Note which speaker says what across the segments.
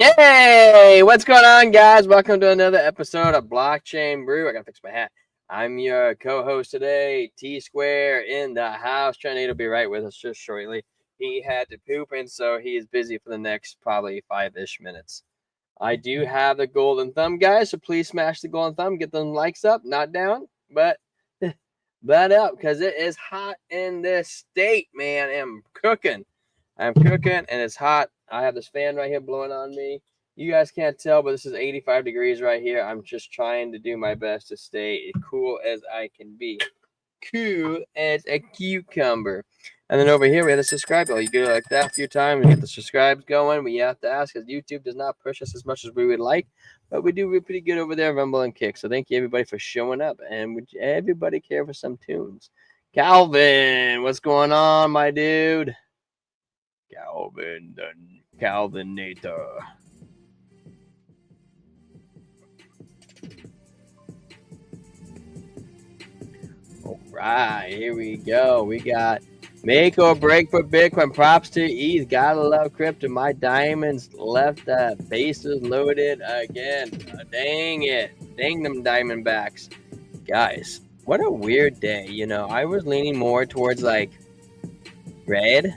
Speaker 1: Hey, what's going on, guys? Welcome to another episode of Blockchain Brew. I gotta fix my hat. I'm your co-host today, T Square in the house. Trent will be right with us just shortly. He had to poop, and so he is busy for the next probably 5-ish minutes. I do have the golden thumb, guys, so please smash the golden thumb. Get them likes up, not down, but up, because it is hot in this state, man. I'm cooking, and it's hot. I have this fan right here blowing on me. You guys can't tell, but this is 85 degrees right here. I'm just trying to do my best to stay cool as I can be. Cool as a cucumber. And then over here, we have the subscribe bell. You go like that a few times, we get the subscribes going. We have to ask, because YouTube does not push us as much as we would like, but we do pretty good over there, Rumble and Kick. So thank you, everybody, for showing up. And would everybody care for some tunes? Calvin, what's going on, my dude? Calvin, the Calvinator. All right, here we go. We got make or break for Bitcoin. Props to ETH. Gotta love crypto. My diamonds left the bases loaded again. Dang it. Dang them Diamondbacks. Guys, what a weird day. You know, I was leaning more towards like red,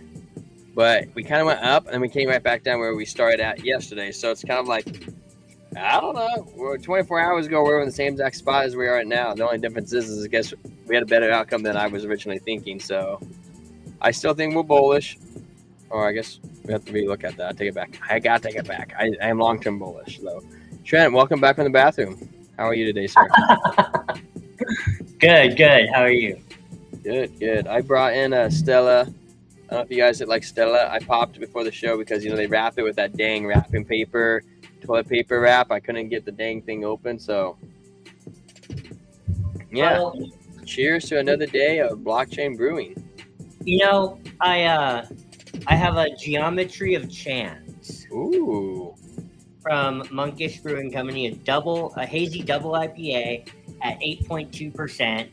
Speaker 1: but we kind of went up and we came right back down where we started at yesterday. So it's kind of like, I don't know. We're 24 hours ago, we were in the same exact spot as we are right now. The only difference is I guess we had a better outcome than I was originally thinking. So I still think we're bullish. Or I guess we have to relook at that. I take it back. I got to take it back. I am long-term bullish, though. Trent, welcome back from the bathroom. How are you today, sir?
Speaker 2: Good. How are you?
Speaker 1: Good. I brought in Stella. I don't know if you guys like Stella. I popped it before the show because, you know, they wrap it with that dang wrapping paper, toilet paper wrap. I couldn't get the dang thing open, so yeah.
Speaker 2: Well,
Speaker 1: cheers to another day of blockchain brewing.
Speaker 2: You know, I have a Geometry of Chance.
Speaker 1: Ooh.
Speaker 2: From Monkish Brewing Company, a hazy double IPA at 8.2%.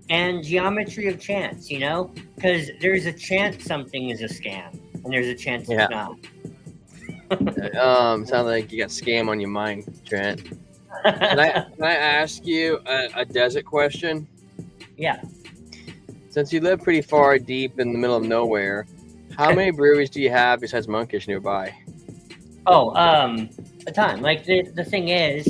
Speaker 2: And Geometry of Chance, you know, because there's a chance something is a scam, and there's a chance it's not.
Speaker 1: Sounds like you got scam on your mind, Trent. Can I ask you a desert question?
Speaker 2: Yeah.
Speaker 1: Since you live pretty far deep in the middle of nowhere, how many breweries do you have besides Monkish nearby?
Speaker 2: Oh, a ton. Like the thing is,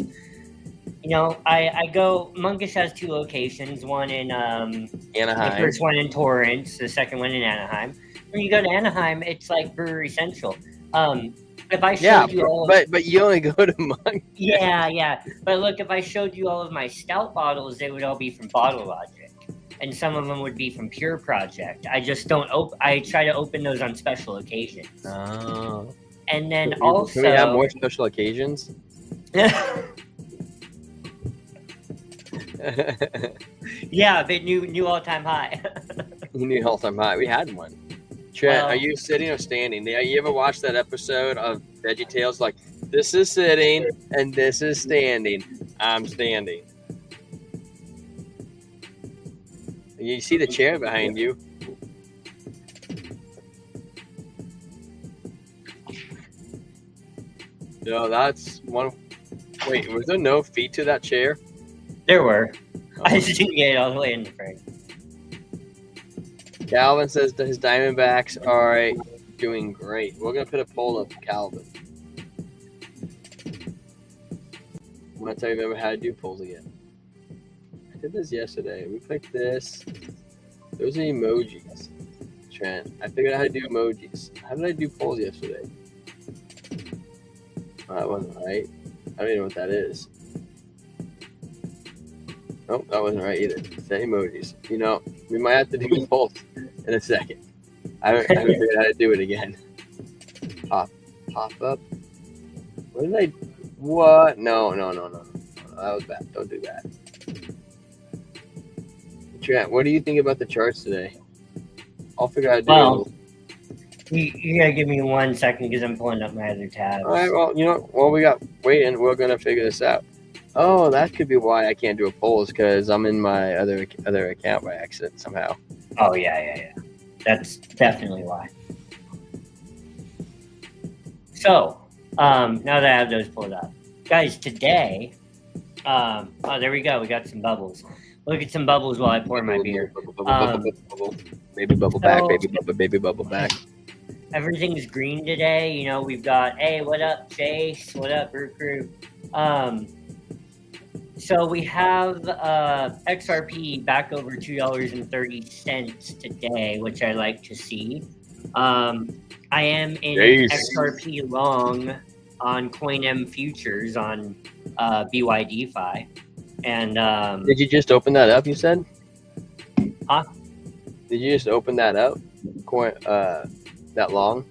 Speaker 2: you know, I go. Monkish has 2 locations. One in
Speaker 1: Anaheim.
Speaker 2: The first one in Torrance. The second one in Anaheim. When you go to Anaheim, it's like Brewery Central. If I showed you all,
Speaker 1: but you only go to Monkish.
Speaker 2: Yeah. But look, if I showed you all of my stout bottles, they would all be from Bottle Logic, and some of them would be from Pure Project. I just don't I try to open those on special occasions.
Speaker 1: Oh.
Speaker 2: And then
Speaker 1: also, can we have more special occasions?
Speaker 2: Yeah, but new all-time high.
Speaker 1: New all-time high. We had one. Trent, are you sitting or standing? You ever watch that episode of VeggieTales? Like, this is sitting and this is standing. I'm standing. You see the chair behind you. No, that's one. Wait, was there no feet to that chair?
Speaker 2: There were. I just didn't get it all the way in the frame.
Speaker 1: Calvin says that his Diamondbacks are doing great. We're going to put a poll of Calvin. I'm going to tell you remember how to do polls again. I did this yesterday. We clicked this. Those are emojis. Trent, I figured out how to do emojis. How did I do polls yesterday? Oh, that wasn't right. I don't even know what that is. Nope, that wasn't right either. Say emojis. You know, we might have to do polls in a second. I haven't figured out how to do it again. Pop up. What did I? What? No. That was bad. Don't do that. Trent, what do you think about the charts today? I'll figure out how to do it.
Speaker 2: You gotta give me 1 second because I'm pulling up my other tabs.
Speaker 1: All right. Well, you know, while we got waiting, we're gonna figure this out. Oh, that could be why I can't do a poll, is because I'm in my other account by accident somehow.
Speaker 2: Oh yeah. That's definitely why. So, Now that I have those pulled up, guys, today, oh, there we go. We got some bubbles. Look at some bubbles while I pour my beer.
Speaker 1: Baby bubble back, baby bubble back.
Speaker 2: Everything's green today. You know, we've got, hey, what up, Chase? What up, Brew Crew? So we have XRP back over $2.30 today, which I like to see. I am in XRP long on CoinM futures on BYDFi. And
Speaker 1: did you just open that up? You said?
Speaker 2: Huh?
Speaker 1: Did you just open that up? That long?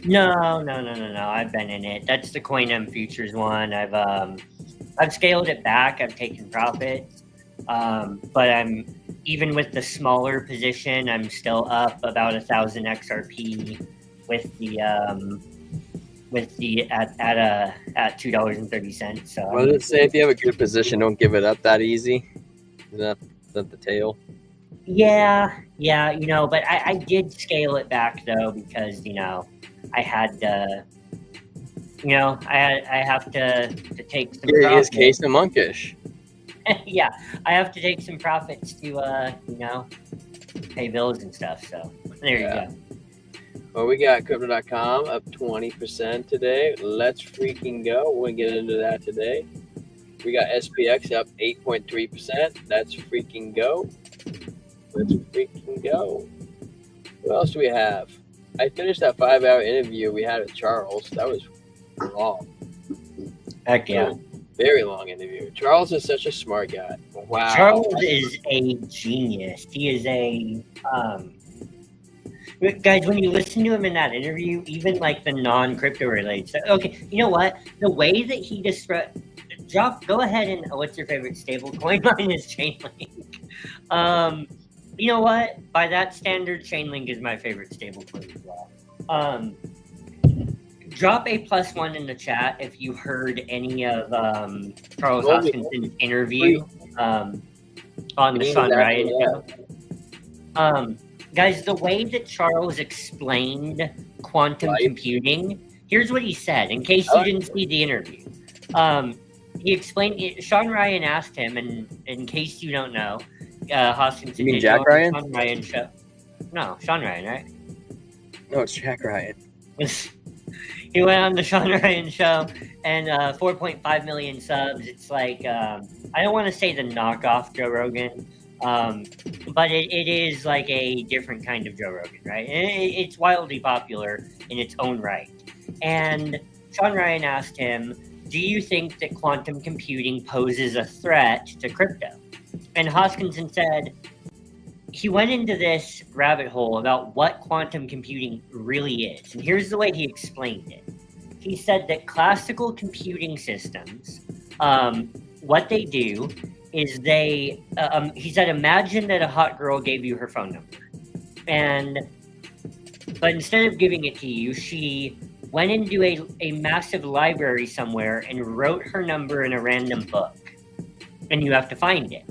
Speaker 2: No. I've been in it. That's the CoinM futures one. I've scaled it back. I've taken profits, but I'm even with the smaller position. I'm still up about 1,000 XRP with the at $2.30. So
Speaker 1: what does it say? If you have a good position, don't give it up that easy. Is that the tail?
Speaker 2: Yeah, you know, but I did scale it back though, because, you know, I had to, you know, I have to take some profits.
Speaker 1: Case and monkish.
Speaker 2: Yeah, I have to take some profits to, you know, pay bills and stuff. So there you go.
Speaker 1: Well, we got Crypto.com up 20% today. Let's freaking go. We'll get into that today. We got SPX up 8.3%. Let's freaking go. Let's freaking go. What else do we have? I finished that 5-hour interview we had with Charles. That was long.
Speaker 2: Heck yeah.
Speaker 1: Very long interview. Charles is such a smart guy. Wow.
Speaker 2: Charles is a genius. He is a guys, when you listen to him in that interview, even like the non-crypto related stuff. Okay, you know what? The way that he described, go ahead and what's your favorite stable coin? Mine is Chainlink. You know what? By that standard, Chainlink is my favorite stable coin as well. Drop a +1 in the chat if you heard any of Charles Hoskinson's interview on the Sean Ryan show. Guys, the way that Charles explained quantum computing, here's what he said, in case you didn't see the interview. He explained it. Sean Ryan asked him, and in case you don't know, Hoskinson.
Speaker 1: You mean Jack Ryan?
Speaker 2: Sean Ryan show. No, Sean Ryan, right?
Speaker 1: No, it's Jack Ryan.
Speaker 2: He went on the Sean Ryan show, and 4.5 million subs. It's like, I don't want to say the knockoff Joe Rogan, but it is like a different kind of Joe Rogan, right? It's wildly popular in its own right. And Sean Ryan asked him, do you think that quantum computing poses a threat to crypto? And Hoskinson said, he went into this rabbit hole about what quantum computing really is. And here's the way he explained it. He said that classical computing systems, what they do is they, he said, imagine that a hot girl gave you her phone number. But instead of giving it to you, she went into a massive library somewhere and wrote her number in a random book. And you have to find it.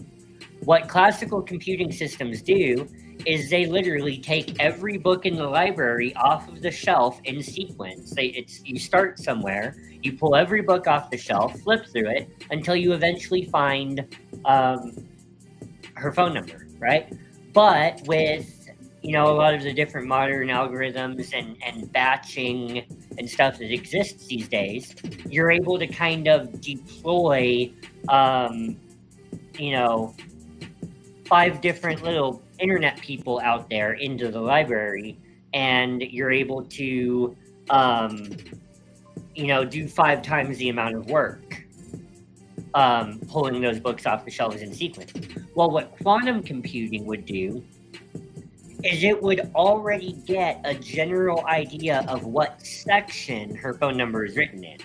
Speaker 2: What classical computing systems do is they literally take every book in the library off of the shelf in sequence. You start somewhere, you pull every book off the shelf, flip through it until you eventually find her phone number, right? But with, you know, a lot of the different modern algorithms and batching and stuff that exists these days, you're able to kind of deploy, you know, 5 different little internet people out there into the library, and you're able to, you know, do 5 times the amount of work, pulling those books off the shelves in sequence. Well, what quantum computing would do is it would already get a general idea of what section her phone number is written in.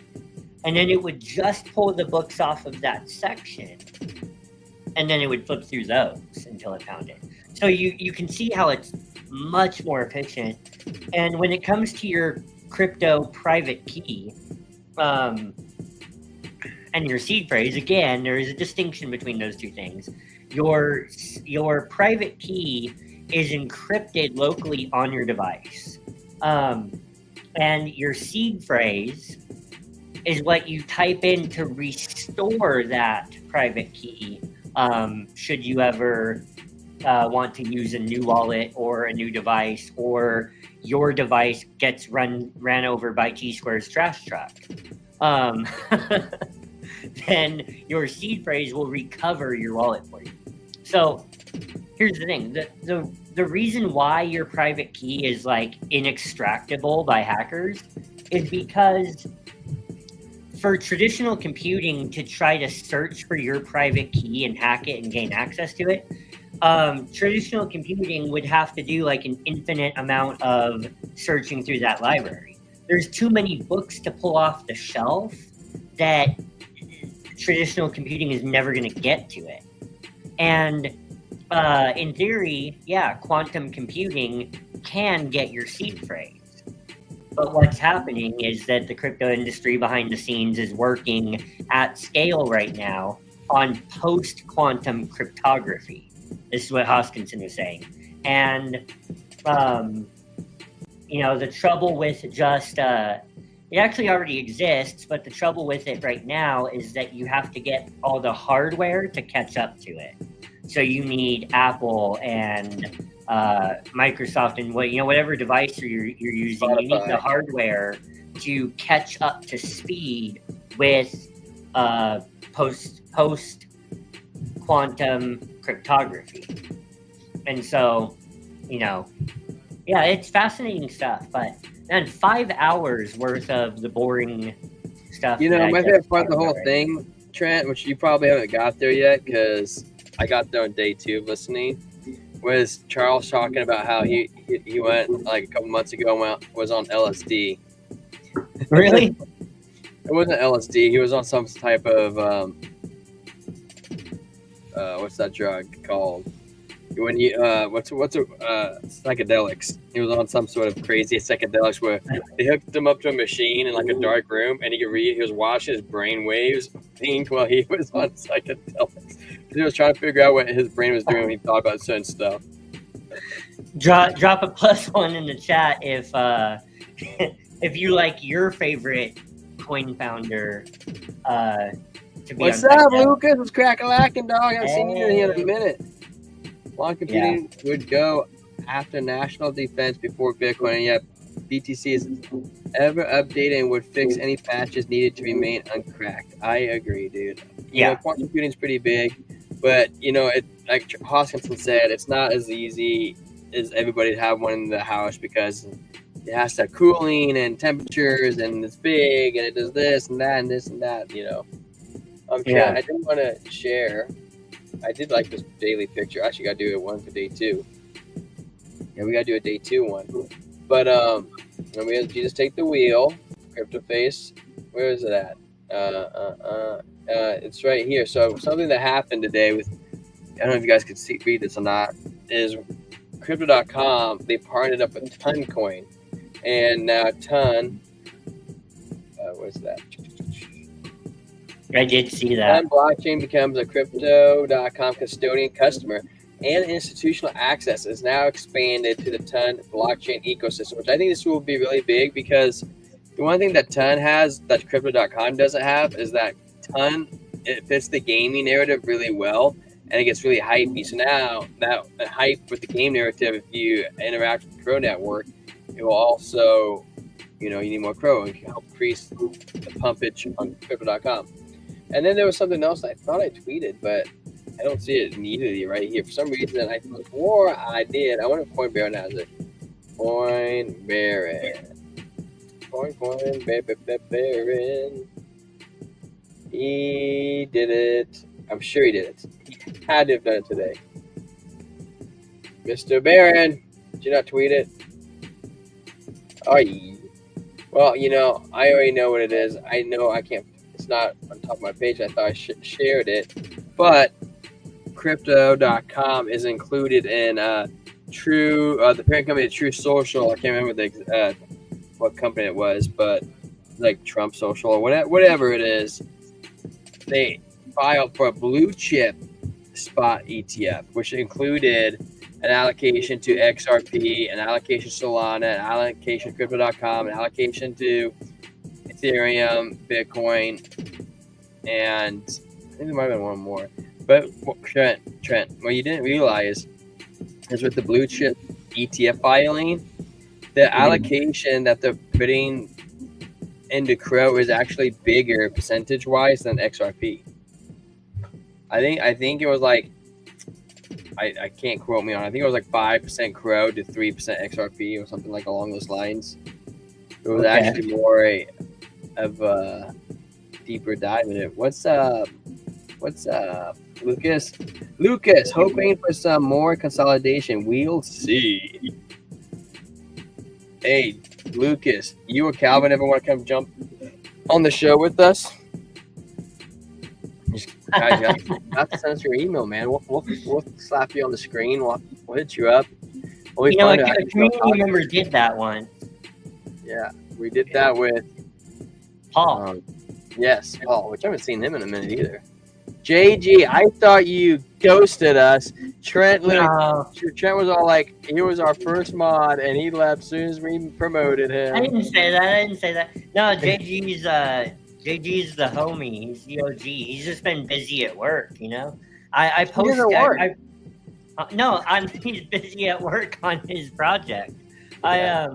Speaker 2: And then it would just pull the books off of that section, and then it would flip through those until it found it. So you can see how it's much more efficient. And when it comes to your crypto private key and your seed phrase, again, there is a distinction between those two things. Your private key is encrypted locally on your device. And your seed phrase is what you type in to restore that private key. Should you ever want to use a new wallet or a new device, or your device gets ran over by T-Square's trash truck, then your seed phrase will recover your wallet for you. So here's the thing: the reason why your private key is like inextractable by hackers is because for traditional computing to try to search for your private key and hack it and gain access to it, traditional computing would have to do like an infinite amount of searching through that library. There's too many books to pull off the shelf that traditional computing is never going to get to it. And in theory, yeah, quantum computing can get your seed phrase. But what's happening is that the crypto industry behind the scenes is working at scale right now on post-quantum cryptography. This is what Hoskinson was saying. And, the trouble with just, it actually already exists, but the trouble with it right now is that you have to get all the hardware to catch up to it. So you need Apple and Microsoft and whatever device you're using, you need the hardware to catch up to speed with post quantum cryptography. And so, yeah, it's fascinating stuff. But then 5 hours worth of the boring stuff.
Speaker 1: My favorite part of the whole thing, Trent, which you probably haven't got there yet because I got there on day 2 of listening, was Charles talking about how he went like a couple months ago and was on LSD.
Speaker 2: Really?
Speaker 1: It wasn't LSD. He was on some type of what's that drug called? When you psychedelics. He was on some sort of crazy psychedelics where they hooked him up to a machine in like a dark room, and he could read. He was watching his brain waves think while he was on psychedelics. He was trying to figure out what his brain was doing when he thought about certain stuff.
Speaker 2: Drop a +1 in the chat if if you like your favorite coin founder to be.
Speaker 1: What's up, Lucas? What's crack-a-lacking, dog? I haven't seen you here in a minute. Quantum computing would go after national defense before Bitcoin, and yet BTC is ever updated and would fix any patches needed to remain uncracked. I agree, dude. Quantum computing is pretty big, but it, like Hoskinson said, it's not as easy as everybody to have one in the house because it has to have cooling and temperatures, and it's big, and it does this and that and this and that. I didn't want to share. I did like this daily picture. I actually got to do it one for day 2. Yeah, we got to do a day 2 one. But you just take the wheel, crypto face. Where is it at? It's right here. So something that happened today with, I don't know if you guys could read this or not, is Crypto.com. They partnered up with Toncoin, and now Ton. Where's that?
Speaker 2: I did see that.
Speaker 1: Ton blockchain becomes a Crypto.com custodian customer, and institutional access is now expanded to the Ton blockchain ecosystem, which I think this will be really big because the one thing that Ton has that Crypto.com doesn't have is that Ton, it fits the gaming narrative really well, and it gets really hypey. So now that hype with the game narrative, if you interact with the Crow network, it will also, you need more Crow and can help increase the pumpage on Crypto.com. And then there was something else I thought I tweeted, but I don't see it immediately right here. For some reason, I swore I did. I wonder if Coin Baron has it. Coin Baron. Baron. He did it. I'm sure he did it. He had to have done it today. Mr. Baron, did you not tweet it? Oh, well, I already know what it is. I know I can't. It's not on top of my page. I thought I shared it, but Crypto.com is included in the parent company, True Social. I can't remember what company it was, but like Trump Social or whatever it is. They filed for a blue chip spot ETF, which included an allocation to XRP, an allocation to Solana, an allocation to Crypto.com, an allocation to Ethereum, Bitcoin, and I think there might have been one more. But Trent, what you didn't realize is with the blue chip ETF filing, the allocation that they're putting into Crow is actually bigger percentage-wise than XRP. I think it was like, I can't quote me on it. I think it was like 5% Crow to 3% XRP or something like along those lines. It was actually more of a deeper dive in it. What's up, Lucas? Lucas, hoping for some more consolidation. We'll see. Hey, Lucas, you or Calvin ever want to come jump on the show with us? Guys, you have to send us your email, man. We'll slap you on the screen. We'll hit you up.
Speaker 2: A community member did that one.
Speaker 1: Yeah, we did that with
Speaker 2: Paul.
Speaker 1: Yes, Paul, which I haven't seen him in a minute either. JG, I thought you ghosted us. Trent was all like, he was our first mod, and he left as soon as we promoted him.
Speaker 2: I didn't say that. No, JG's the homie. He's the OG. He's just been busy at work, you know. He's busy at work on his project. Yeah.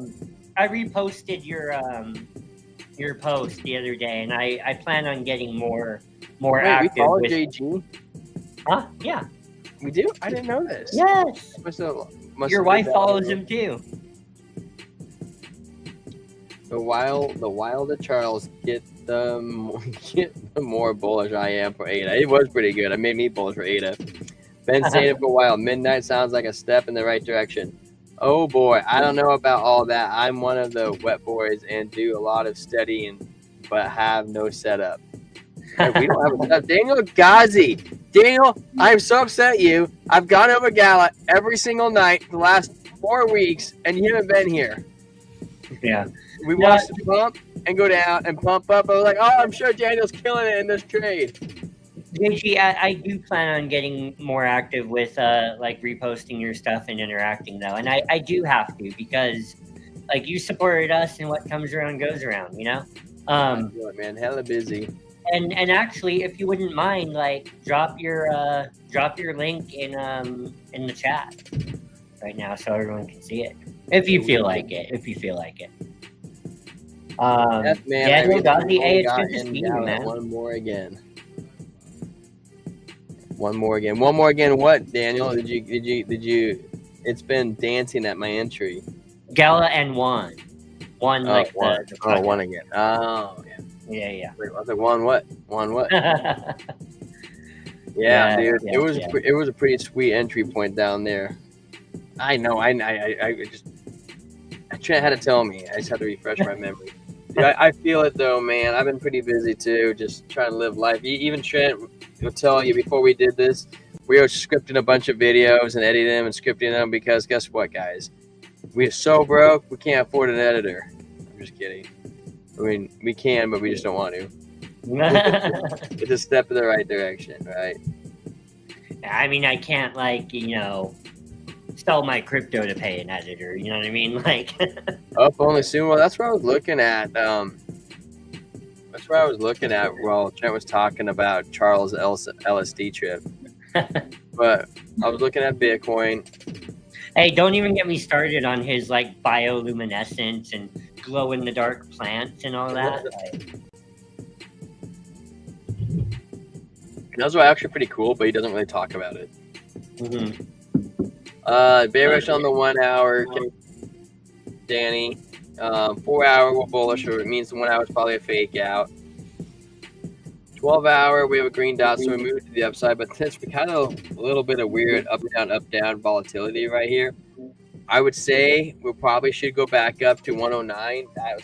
Speaker 2: I reposted your post the other day, and I plan on getting more active.
Speaker 1: We follow JG?
Speaker 2: Huh? Yeah.
Speaker 1: We do? I didn't know this.
Speaker 2: Yes. Your wife follows him too.
Speaker 1: The wilder Charles get the more bullish I am for ADA. It was pretty good. It made me bullish for ADA. Been saying it for a while. Midnight sounds like a step in the right direction. Oh boy, I don't know about all that. I'm one of the wet boys and do a lot of studying, but have no setup. We don't have a setup. Daniel Ghazi. Daniel, I'm so upset at you. I've gone over Gala every single night the last 4 weeks, and you haven't been here.
Speaker 2: Yeah.
Speaker 1: We watched the pump and go down and pump up. I was like, oh, I'm sure Daniel's killing it in this trade.
Speaker 2: JG, I do plan on getting more active with like reposting your stuff and interacting though, and I do have to, because like you supported us, and what comes around goes around, you know.
Speaker 1: Man, hella busy.
Speaker 2: And actually, if you wouldn't mind, like drop your link in the chat right now so everyone can see it, if you feel like it.
Speaker 1: Yes, man,
Speaker 2: Daniel Ghazi, hey, it's good to see you, man.
Speaker 1: One more again. What, Daniel? Did you? It's been dancing at my entry.
Speaker 2: Gala and one.
Speaker 1: One again. Oh, yeah.
Speaker 2: Yeah.
Speaker 1: Wait, I was like, one what? Yeah, dude. It was a pretty sweet entry point down there. I know. Trent had to tell me. I just had to refresh my memory. Dude, I feel it though, man. I've been pretty busy too, just trying to live life. Even Trent will tell you, before we did this, we were scripting a bunch of videos and editing them and scripting them, because guess what, guys? We are so broke, we can't afford an editor. I'm just kidding. I mean, we can, but we just don't want to. It's a step in the right direction, right?
Speaker 2: I mean, I can't, like, sell my crypto to pay an editor. You know what I mean? Like,
Speaker 1: up only soon. Well, that's what I was looking at. While Trent was talking about Charles' LSD trip. But I was looking at Bitcoin.
Speaker 2: Hey, don't even get me started on his like bioluminescence and glow in the dark plants and all that.
Speaker 1: Those are actually pretty cool, but he doesn't really talk about it.
Speaker 2: Mm-hmm.
Speaker 1: Bearish on the 1 hour, Danny. 4 hour we're bullish, or it means the 1 hour is probably a fake out. 12 hour we have a green dot, so we move to the upside, but that's kind of a little bit of weird up down volatility right here. I would say we probably should go back up to 109. That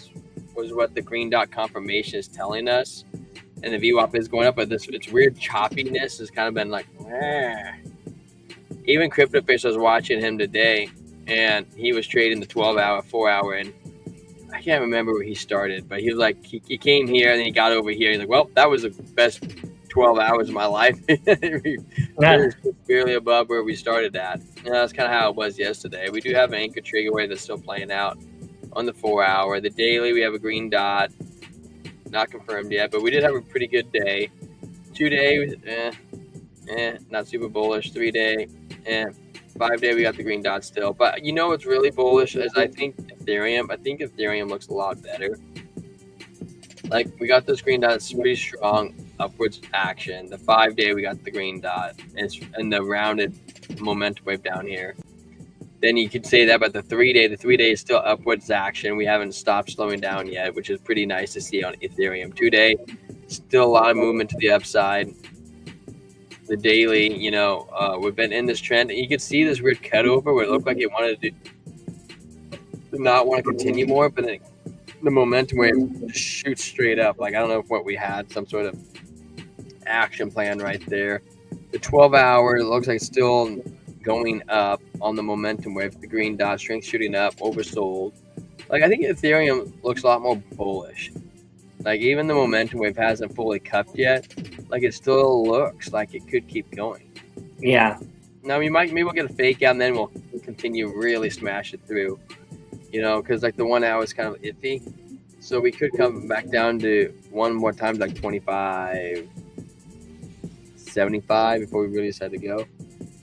Speaker 1: was what the green dot confirmation is telling us, and the VWAP is going up, but it's weird choppiness has kind of been like, Even CryptoFish, was watching him today, and he was trading the 12 hour, 4 hour, and I can't remember where he started, but he was like, he came here and then he got over here. He's like, well, that was the best 12 hours of my life. It was barely above where we started at. And that's kind of how it was yesterday. We do have an anchor trigger wave that's still playing out on the 4 hour. The daily, we have a green dot. not confirmed yet, but we did have a pretty good day. 2 days, not super bullish. 3 day, 5 day, we got the green dot still. But you know what's really bullish is I think Ethereum. I think Ethereum looks a lot better. Like, we got this green dot, it's pretty strong upwards action. The 5 day, we got the green dot, and the rounded momentum wave down here. Then you could say that about the 3 day. The 3 day is still upwards action. We haven't stopped slowing down yet, which is pretty nice to see on Ethereum. 2 day, still a lot of movement to the upside. The daily, we've been in this trend. You could see this weird cutover where it looked like it wanted to not want to continue more, but then the momentum wave just shoots straight up. Like, I don't know if what we had, some sort of action plan right there. The 12-hour looks like it's still going up on the momentum wave. The green dot strength shooting up, oversold. Like, I think Ethereum looks a lot more bullish. Like, even the momentum wave hasn't fully cupped yet. Like, it still looks like it could keep going.
Speaker 2: Yeah.
Speaker 1: Now, maybe we'll get a fake out and then we'll continue really smash it through. Because like the 1 hour is kind of iffy. So we could come back down to one more time, like 25.75 before we really decide to go.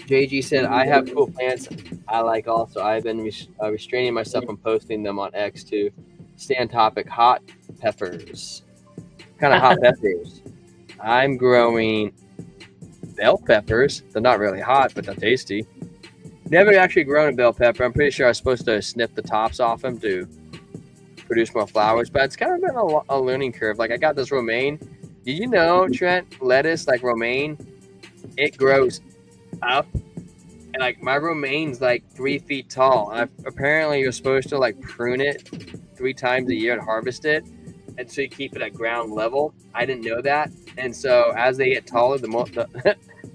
Speaker 1: JG said, I have cool plants I like also. I've been restraining myself from posting them on X to stay on topic. Hot peppers. What kind of hot peppers? I'm growing bell peppers. They're not really hot, but they're tasty. Never actually grown a bell pepper. I'm pretty sure I was supposed to snip the tops off them to produce more flowers, but it's kind of been a learning curve. Like, I got this romaine. Did you know, Trent, lettuce, like romaine, it grows up? And like, my romaine's like 3 feet tall. And apparently you're supposed to like prune it 3 times a year and harvest it. And so you keep it at ground level. I didn't know that. And so as they get taller, the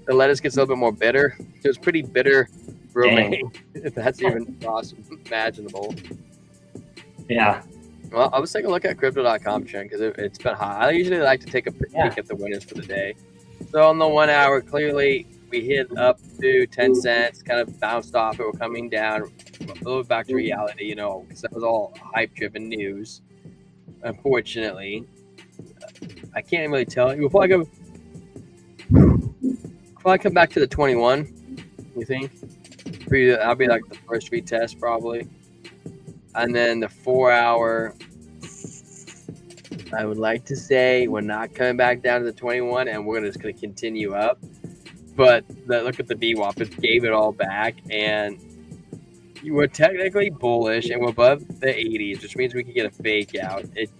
Speaker 1: the lettuce gets a little bit more bitter. It was pretty bitter romaine, if that's even imaginable.
Speaker 2: Yeah.
Speaker 1: Well, I was taking a look at crypto.com, Trent, because it's been hot. I usually like to take a peek at the winners for the day. So on the 1 hour, clearly we hit up to 10 cents, kind of bounced off it. We're coming down a little back to reality, because that was all hype-driven news. Unfortunately, I can't really tell. We'll probably come back to the 21. You think? That'll be like the first retest probably. And then the 4 hour, I would like to say we're not coming back down to the 21 and we're just going to continue up. But look at the VWAP. It gave it all back. And you were technically bullish and we're above the 80s, which means we can get a fake out. It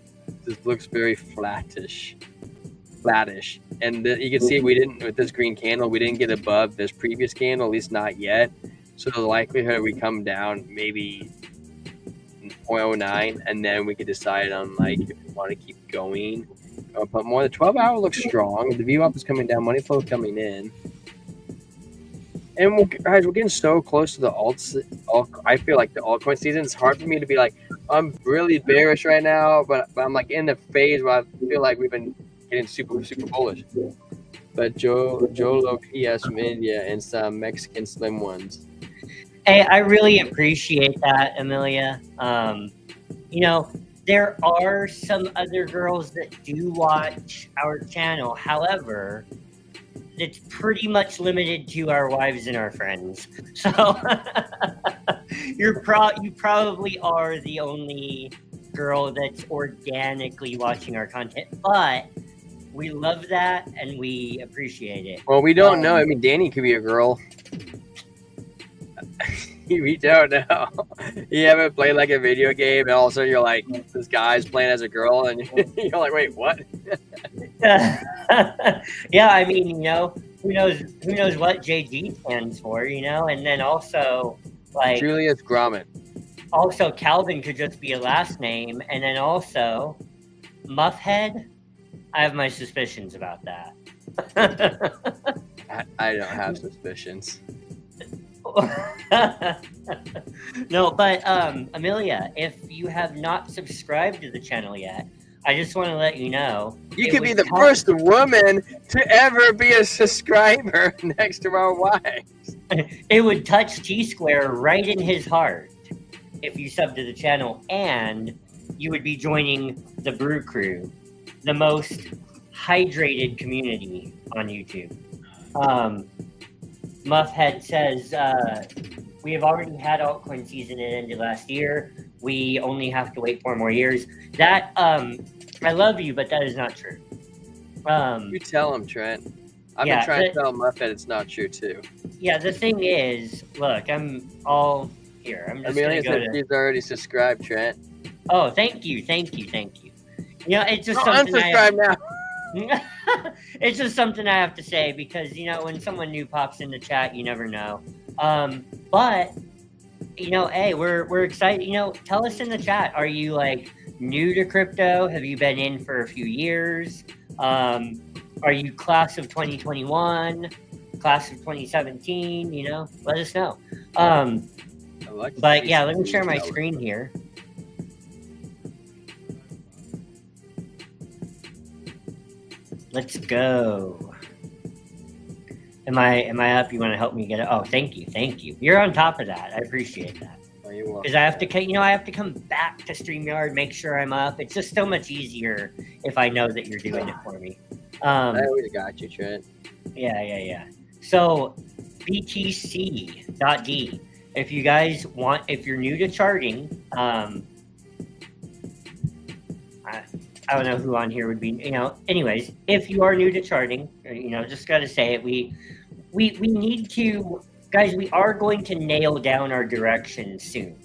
Speaker 1: just looks very flattish. And you can see we didn't, with this green candle, we didn't get above this previous candle, at least not yet. So the likelihood we come down maybe 0.09, and then we could decide on like if we want to keep going. But more, the 12-hour looks strong. The VWAP is coming down, money flow coming in. And guys, we're getting so close to the alts. I feel like the altcoin season. It's hard for me to be like, I'm really bearish right now, but I'm like in the phase where I feel like we've been getting super, super bullish. But Jolo PS Media and some Mexican slim ones.
Speaker 2: Hey, I really appreciate that, Amelia. There are some other girls that do watch our channel. However, it's pretty much limited to our wives and our friends. So you probably are the only girl that's organically watching our content, but we love that and we appreciate it.
Speaker 1: Well, we don't know. I mean, Danny could be a girl. We don't know. You ever played like a video game and all of a sudden you're like, this guy's playing as a girl and you're like, wait, what?
Speaker 2: Yeah, I mean, who knows what JG stands for, and then also like
Speaker 1: Julius Gromit.
Speaker 2: Also, Calvin could just be a last name, and then also Muffhead. I have my suspicions about that.
Speaker 1: I don't have suspicions.
Speaker 2: No, but Amelia, if you have not subscribed to the channel yet, I just want to let you know.
Speaker 1: You could be the first woman to ever be a subscriber next to our wives.
Speaker 2: It would touch T-Square right in his heart if you sub to the channel, and you would be joining the Brew Crew. the most hydrated community on YouTube. Muffhead says, we have already had altcoin season. It ended last year. We only have to wait 4 more years. That, I love you, but that is not true.
Speaker 1: You tell him, Trent. I've been trying to tell Muffhead it's not true, too.
Speaker 2: Yeah, the thing is, look, I'm all here. I'm just going to go to...
Speaker 1: He's already subscribed, Trent.
Speaker 2: Oh, thank you. You know, it's just
Speaker 1: something unsubscribe now.
Speaker 2: It's just something I have to say because, you know, when someone new pops in the chat, you never know. But, you know, hey, we're excited. You know, tell us in the chat. Are you, like, new to crypto? Have you been in for a few years? Are you class of 2021? Class of 2017? You know, let us know. But, yeah, let me share my screen here. Let's go. Am I up? You want to help me get it? Oh, thank you. You're on top of that. I appreciate that.
Speaker 1: Oh, you're welcome.
Speaker 2: Because I have to, you know, I have to come back to StreamYard, make sure I'm up. It's just so much easier if I know that you're doing it for me.
Speaker 1: I always got you, Trent.
Speaker 2: Yeah. So BTC.D. If you guys want, if you're new to charting, I don't know who on here would be, you know, anyways, if you are new to charting, you know, just got to say it, we need to, guys, we are going to nail down our direction soon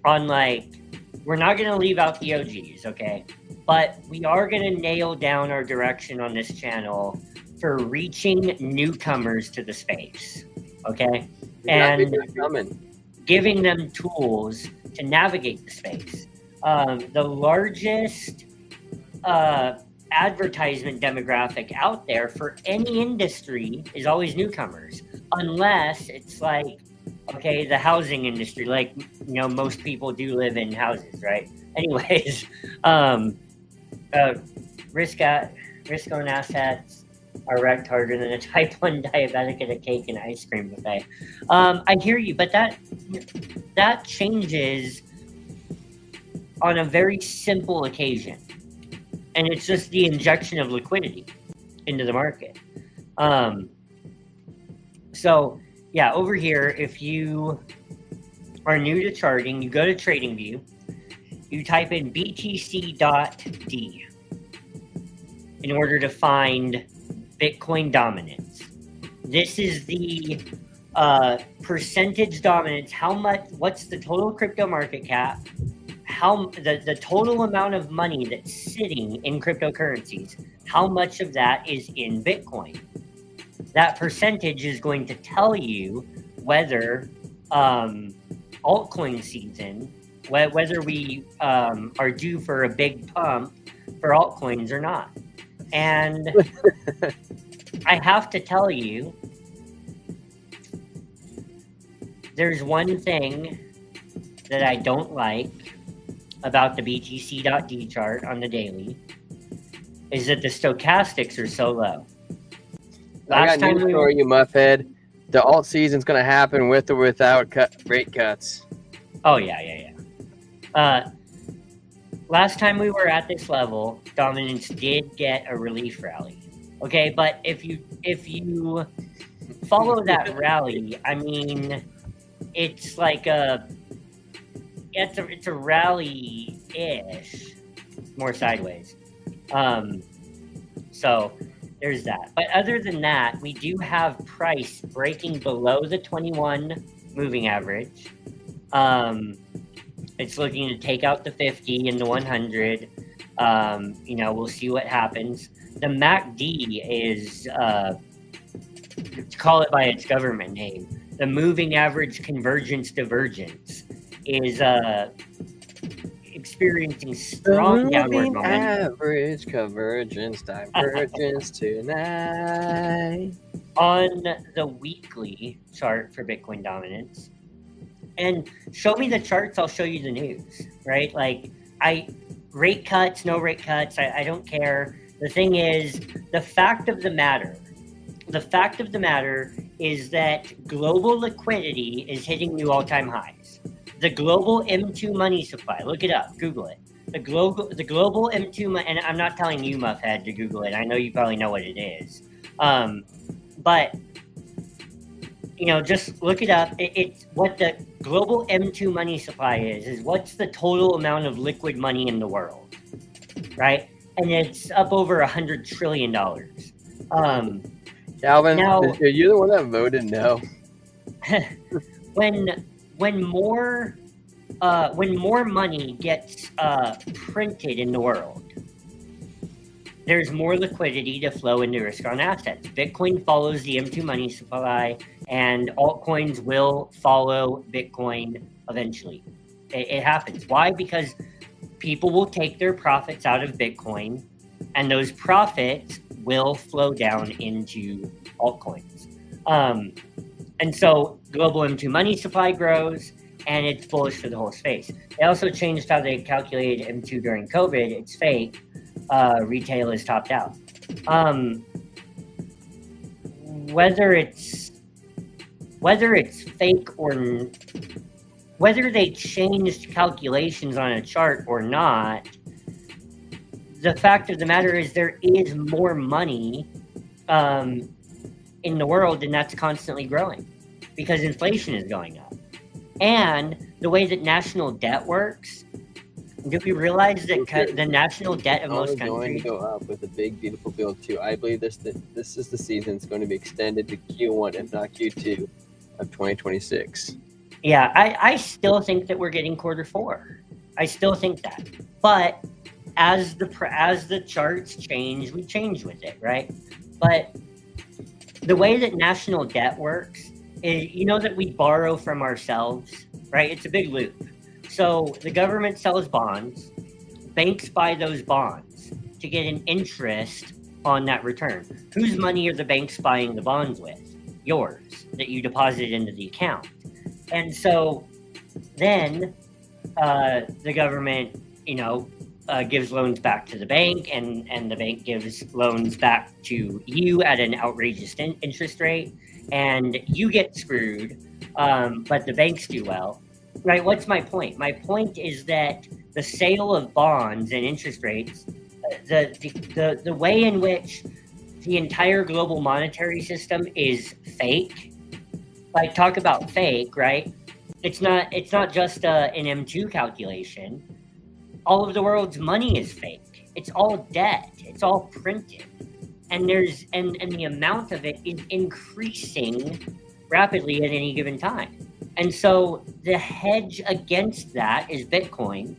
Speaker 2: on, like, we're not going to leave out the OGs, okay? But we are going to nail down our direction on this channel for reaching newcomers to the space, okay? And giving them tools to navigate the space. The largest advertisement demographic out there for any industry is always newcomers, unless it's like, okay, the housing industry, like, you know, most people do live in houses, right? Anyways, risk on assets are wrecked harder than a type 1 diabetic at a cake and ice cream buffet. I hear you, but that changes on a very simple occasion. And it's just the injection of liquidity into the market. So, yeah, over here, if you are new to charting, you go to TradingView, you type in BTC.D in order to find Bitcoin dominance. This is the percentage dominance, what's the total crypto market cap, the total amount of money that's sitting in cryptocurrencies, how much of that is in Bitcoin. That percentage is going to tell you whether altcoin season, whether we are due for a big pump for altcoins or not. And I have to tell you, there's one thing that I don't like about the BTC.D chart on the daily is that the stochastics are so low.
Speaker 1: I got news for you, Muffhead. The alt season's going to happen with or without rate cuts.
Speaker 2: Oh, yeah. Last time we were at this level, dominance did get a relief rally. Okay, but if you follow that rally, I mean, it's like it's a rally-ish, more sideways. So there's that. But other than that, we do have price breaking below the 21 moving average. It's looking to take out the 50 and the 100. You know, we'll see what happens. The MACD is, to call it by its government name, the moving average convergence divergence is experiencing strong downward momentum.
Speaker 1: Average convergence divergence tonight.
Speaker 2: On the weekly chart for Bitcoin dominance. And show me the charts, I'll show you the news, right? Like, rate cuts, no rate cuts, I don't care. The thing is, the fact of the matter is that global liquidity is hitting new all-time highs. The global M2 money supply, look it up, Google it. the global M2, and I'm not telling you, Muffhead, to Google it. I know you probably know what it is, but just look it up. It's what the global M2 money supply is what's the total amount of liquid money in the world, right? And it's up over $100 trillion.
Speaker 1: Calvin,
Speaker 2: now,
Speaker 1: are you the one that voted no?
Speaker 2: when more money gets printed in the world, there's more liquidity to flow into risk-on assets. Bitcoin follows the M2 money supply, and altcoins will follow Bitcoin eventually. It happens. Why? Because people will take their profits out of Bitcoin, and those profits will flow down into altcoins. And so global M2 money supply grows, and it's bullish for the whole space. They also changed how they calculated M2 during COVID. It's fake. Retail is topped out. Whether it's fake or whether they changed calculations on a chart or not, the fact of the matter is there is more money in the world, and that's constantly growing because inflation is going up. And the way that national debt works, do we realize that the national debt of most countries
Speaker 1: going to go up with a big, beautiful build too? I believe this is the season. It's going to be extended to Q1, if not Q2, of 2026.
Speaker 2: Yeah, I still think that we're getting Q4. I still think that, but as the charts change, we change with it, right? But the way that national debt works is, that we borrow from ourselves, right? It's a big loop. So the government sells bonds, banks buy those bonds to get an interest on that return. Whose money are the banks buying the bonds with? Yours, that you deposited into the account. And so then the government, gives loans back to the bank, and the bank gives loans back to you at an outrageous interest rate, and you get screwed, but the banks do well. Right, what's my point? My point is that the sale of bonds and interest rates, the way in which the entire global monetary system is fake. Like, talk about fake, right? It's not just an M2 calculation. All of the world's money is fake. It's all debt. It's all printed, and the amount of it is increasing rapidly at any given time. And so the hedge against that is Bitcoin,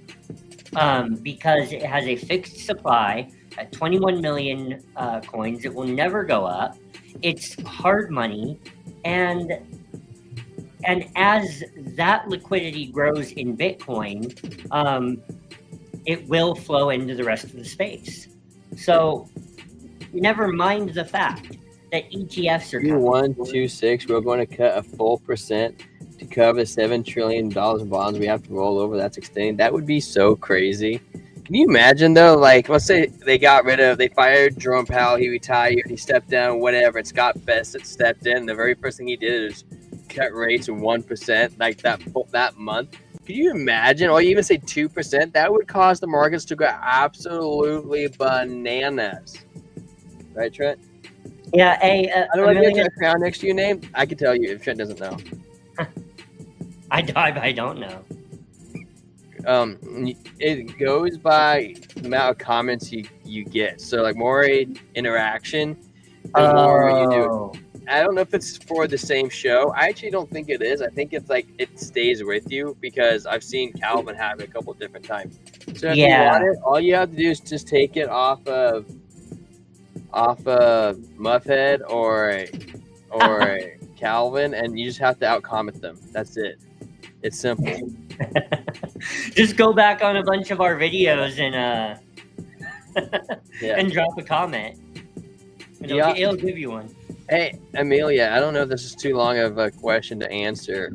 Speaker 2: because it has a fixed supply at 21 million coins. It will never go up. It's hard money, and as that liquidity grows in Bitcoin, it will flow into the rest of the space. So never mind the fact that ETFs are coming.
Speaker 1: Q126, we're going to cut a full percent to cover $7 trillion of bonds we have to roll over. That's extending. That would be so crazy. Can you imagine though? Like, let's say they fired Jerome Powell, he retired, he stepped down, whatever. And Scott Bessent stepped in. The very first thing he did is cut rates 1%, like that month. Can you imagine? Or even say 2%? That would cause the markets to go absolutely bananas. Right, Trent?
Speaker 2: Yeah,
Speaker 1: I don't know if you have a crown next to your name. I can tell you if Trent doesn't know.
Speaker 2: I don't know.
Speaker 1: It goes by the amount of comments you get. So like more interaction, the more you do. I don't know if it's for the same show. I actually don't think it is. I think it's like it stays with you because I've seen Calvin have it a couple different times. So if you want it, all you have to do is just take it off of Muffhead or Calvin, and you just have to outcomment them. That's it. It's simple.
Speaker 2: Just go back on a bunch of our videos and and drop a comment. It'll give you one.
Speaker 1: Hey, Amelia, I don't know if this is too long of a question to answer,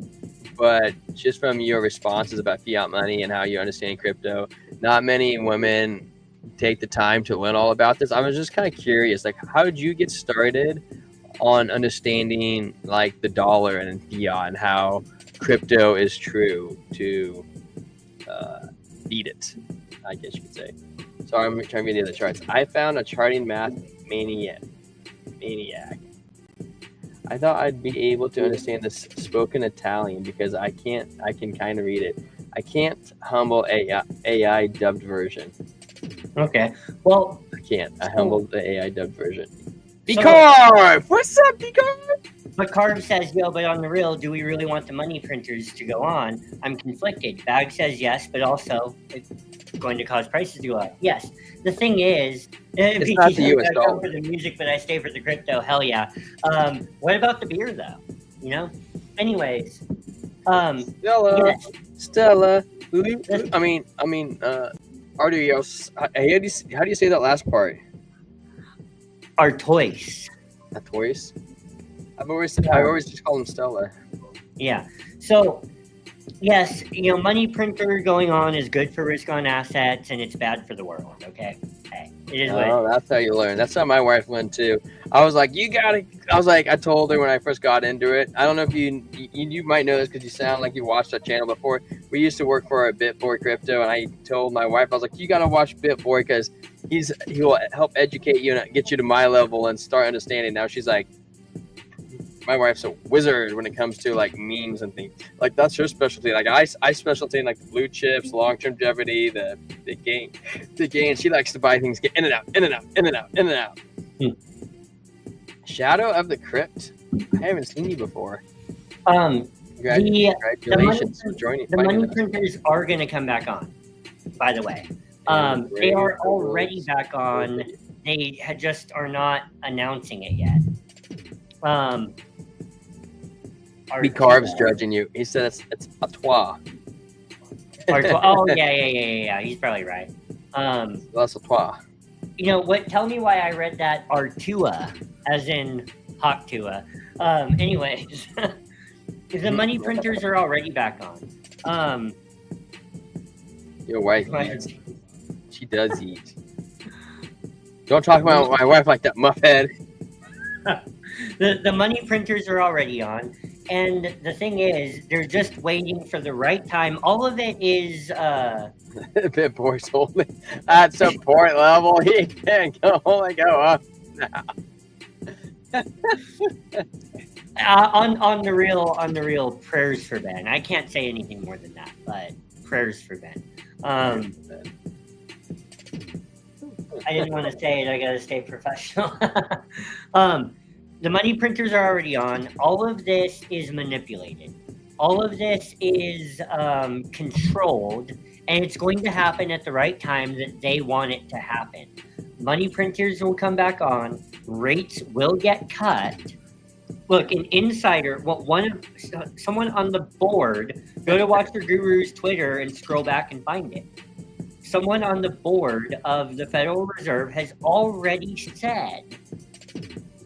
Speaker 1: but just from your responses about fiat money and how you understand crypto, not many women take the time to learn all about this. I was just kind of curious, like, how did you get started on understanding like the dollar and fiat and how crypto is true to beat it? I guess you could say. So I'm trying to read the other charts. I found a charting math maniac. I thought I'd be able to understand this spoken Italian because I can kind of read it. I can't humble AI dubbed version.
Speaker 2: Okay. Well,
Speaker 1: I can't. I humbled the AI dubbed version.
Speaker 2: So-
Speaker 1: Bicarb! What's up, Bicarb?
Speaker 2: But Carb says, yo, but on the real, do we really want the money printers to go on? I'm conflicted. Bag says yes, but also it's going to cause prices to go up. Yes. The thing is,
Speaker 1: It's not the US
Speaker 2: I
Speaker 1: dollar.
Speaker 2: come for the music, but I stay for the crypto. Hell yeah. What about the beer though? You know? Anyways.
Speaker 1: Stella.
Speaker 2: Yes.
Speaker 1: Stella. I mean, Ardios. How do you say that last part?
Speaker 2: Artois.
Speaker 1: Artois? I've always just called him Stella.
Speaker 2: Yeah. So, yes, money printer going on is good for risk on assets, and it's bad for the world. Okay. Hey, it is what.
Speaker 1: Oh, that's how you learn. That's how my wife learned too. I was like, I told her when I first got into it. I don't know if you might know this because you sound like you watched that channel before. We used to work for a BitBoy Crypto, and I told my wife, I was like, you got to watch BitBoy because he will help educate you and get you to my level and start understanding. Now she's like, my wife's a wizard when it comes to like memes and things. Like that's her specialty. Like I specialty in like the blue chips, long-term longevity, the gain. She likes to buy things, get in and out. Shadow of the Crypt. I haven't seen you before. Congratulations for joining.
Speaker 2: The money printers are going to come back on. By the way, they are already back on. They just are not announcing it yet.
Speaker 1: Carb's judging you. He said it's Artois.
Speaker 2: Oh yeah. He's probably right.
Speaker 1: That's Artois.
Speaker 2: You know what? Tell me why I read that Artua, as in Hawktua. Anyways, the money printers are already back on.
Speaker 1: Your wife eats. She does eat. Don't talk about my wife like that, muffhead.
Speaker 2: The money printers are already on. And the thing is, they're just waiting for the right time. All of it is
Speaker 1: BitBoy's only at support level. He can only go up now.
Speaker 2: On the real, prayers for Ben. I can't say anything more than that, but prayers for Ben. I didn't want to say it. I gotta stay professional. The money printers are already on. All of this is manipulated. All of this is controlled, and it's going to happen at the right time that they want it to happen. Money printers will come back on. Rates will get cut. Look, an insider, someone on the board, go to Watch Your Guru's Twitter and scroll back and find it. Someone on the board of the Federal Reserve has already said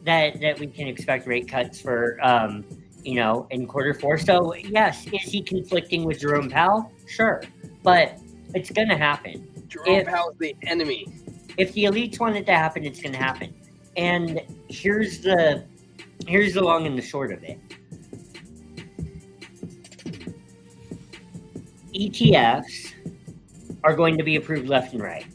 Speaker 2: that we can expect rate cuts for, in quarter four. So, yes, is he conflicting with Jerome Powell? Sure. But it's going to happen.
Speaker 1: Jerome Powell's the enemy.
Speaker 2: If the elites want it to happen, it's going to happen. And here's the long and the short of it. ETFs are going to be approved left and right.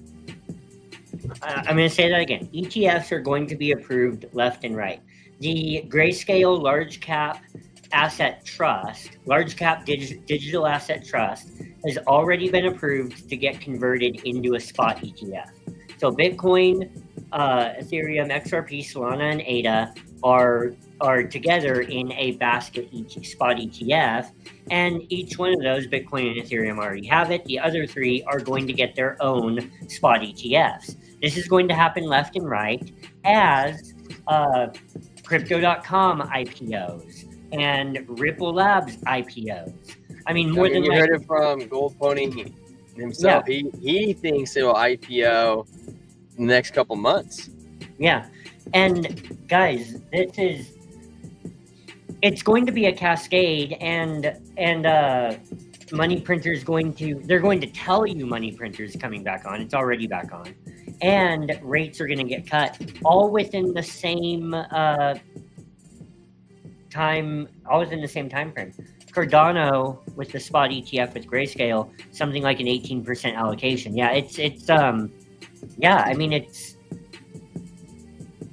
Speaker 2: I'm going to say that again. ETFs are going to be approved left and right. The Grayscale Large Cap Asset Trust, Large Cap Digital Asset Trust, has already been approved to get converted into a spot ETF. So Bitcoin, Ethereum, XRP, Solana, and ADA are together in a basket spot ETF, and each one of those, Bitcoin and Ethereum already have it. The other three are going to get their own spot ETFs. This is going to happen left and right as Crypto.com IPOs and Ripple Labs IPOs. I mean, more than
Speaker 1: you heard it from Gold Pony himself. Yeah. He thinks it will IPO in the next couple months.
Speaker 2: Yeah. And guys, it's going to be a cascade, and money printers they're going to tell you money printers coming back on. It's already back on. And rates are going to get cut all within the same time, all within the same time frame. Cardano with the spot ETF with Grayscale, something like an 18% allocation. Yeah, it's yeah, I mean, it's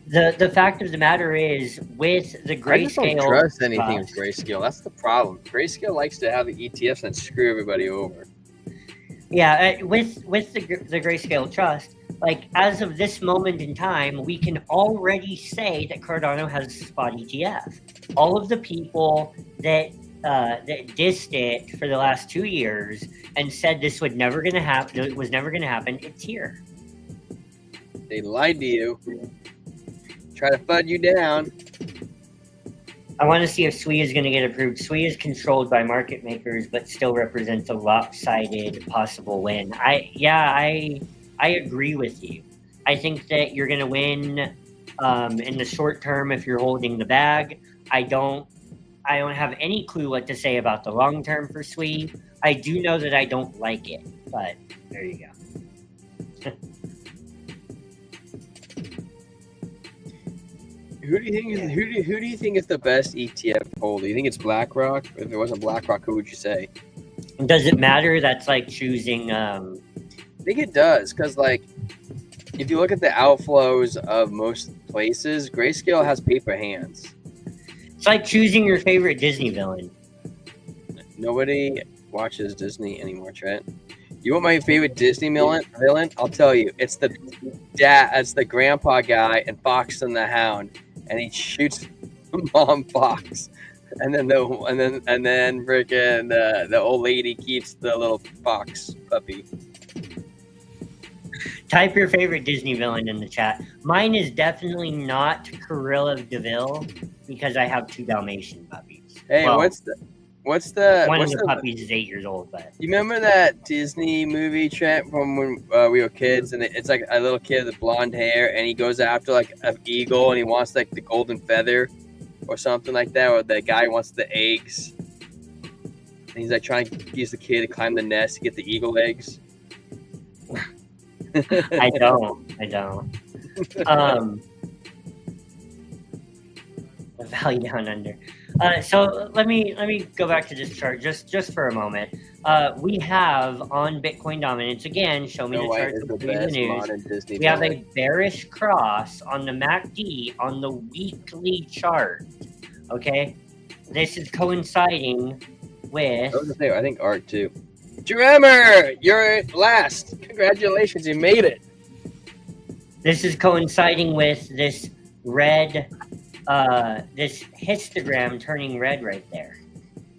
Speaker 2: the fact of the matter is with the Grayscale.
Speaker 1: I just don't trust anything with Grayscale. That's the problem. Grayscale likes to have the ETFs and screw everybody over.
Speaker 2: Yeah, with the Grayscale trust, like as of this moment in time, we can already say that Cardano has a spot ETF. All of the people that dissed it for the last 2 years and said this would never going to happen, it was never going to happen, it's here.
Speaker 1: They lied to you. Try to FUD you down.
Speaker 2: I want to see if SWI is going to get approved. SWI is controlled by market makers, but still represents a lopsided possible win. I agree with you. I think that you're going to win in the short term if you're holding the bag. I don't have any clue what to say about the long term for SWI. I do know that I don't like it, but there you go.
Speaker 1: Who do you think is the best ETF holder? You think it's BlackRock? If it wasn't BlackRock, who would you say?
Speaker 2: Does it matter? That's like choosing.
Speaker 1: I think it does, because like if you look at the outflows of most places, Grayscale has paper hands.
Speaker 2: It's like choosing your favorite Disney villain.
Speaker 1: Nobody watches Disney anymore, Trent. You want my favorite Disney villain? I'll tell you, it's the grandpa guy in Fox and the Hound, and he shoots Mom Fox, and then freaking the old lady keeps the little fox puppy.
Speaker 2: Type your favorite Disney villain in the chat. Mine is definitely not Cruella de Vil because I have 2 Dalmatian puppies.
Speaker 1: Hey,
Speaker 2: well,
Speaker 1: one of the
Speaker 2: puppies is 8 years old, but
Speaker 1: you remember that Disney movie, Trent, from when we were kids, and it's like a little kid with blonde hair, and he goes after like an eagle, and he wants like the golden feather or something like that, or the guy wants the eggs, and he's like trying to use the kid to climb the nest to get the eagle eggs.
Speaker 2: I don't. Valley Down Under. So let me go back to this chart just for a moment. We have on Bitcoin dominance again. Show me the chart to the news. We have a bearish cross on the MACD on the weekly chart. Okay, this is coinciding with.
Speaker 1: I think art too. Drummer, you're last. Congratulations, you made it.
Speaker 2: This is coinciding with this red. This histogram turning red right there.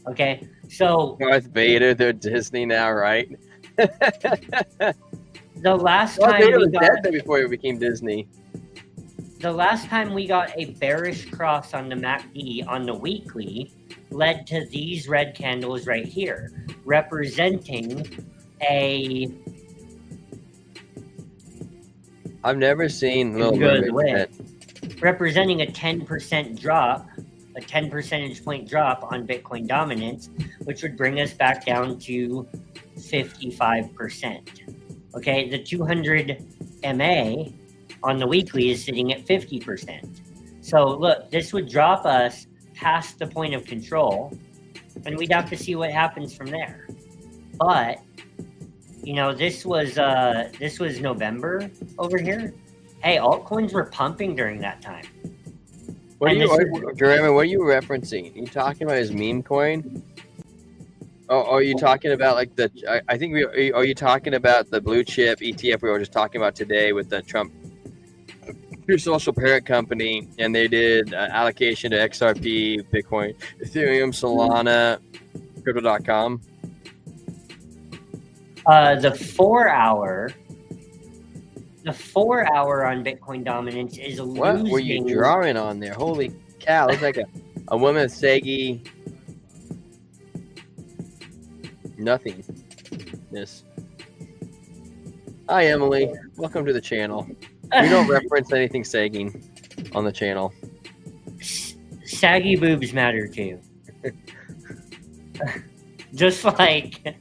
Speaker 2: Okay, so
Speaker 1: Darth Vader, they're Disney now, right?
Speaker 2: The last
Speaker 1: Darth
Speaker 2: time
Speaker 1: Vader
Speaker 2: we
Speaker 1: was dead there before it became Disney.
Speaker 2: The last time we got a bearish cross on the MACD on the weekly led to these red candles right here, representing a.
Speaker 1: I've never seen
Speaker 2: representing a 10% drop, a 10 percentage point drop on Bitcoin dominance, which would bring us back down to 55%. Okay, the 200 MA on the weekly is sitting at 50%. So look, this would drop us past the point of control, and we'd have to see what happens from there. But you know, this was November over here. Hey, altcoins were pumping during that time.
Speaker 1: Jeremy, what are you referencing? Are you talking about his meme coin? Oh, are you talking about like are you talking about the blue chip ETF we were just talking about today with the Trump True Social parent company, and they did allocation to XRP, Bitcoin, Ethereum, Solana, Crypto.com?
Speaker 2: The 4 hour on Bitcoin dominance is losing.
Speaker 1: What were you drawing on there? Holy cow! Looks like a woman with Segi. Nothingness. Hi, Emily. Welcome to the channel. We don't reference anything sagging on the channel.
Speaker 2: Saggy boobs matter too. Just like.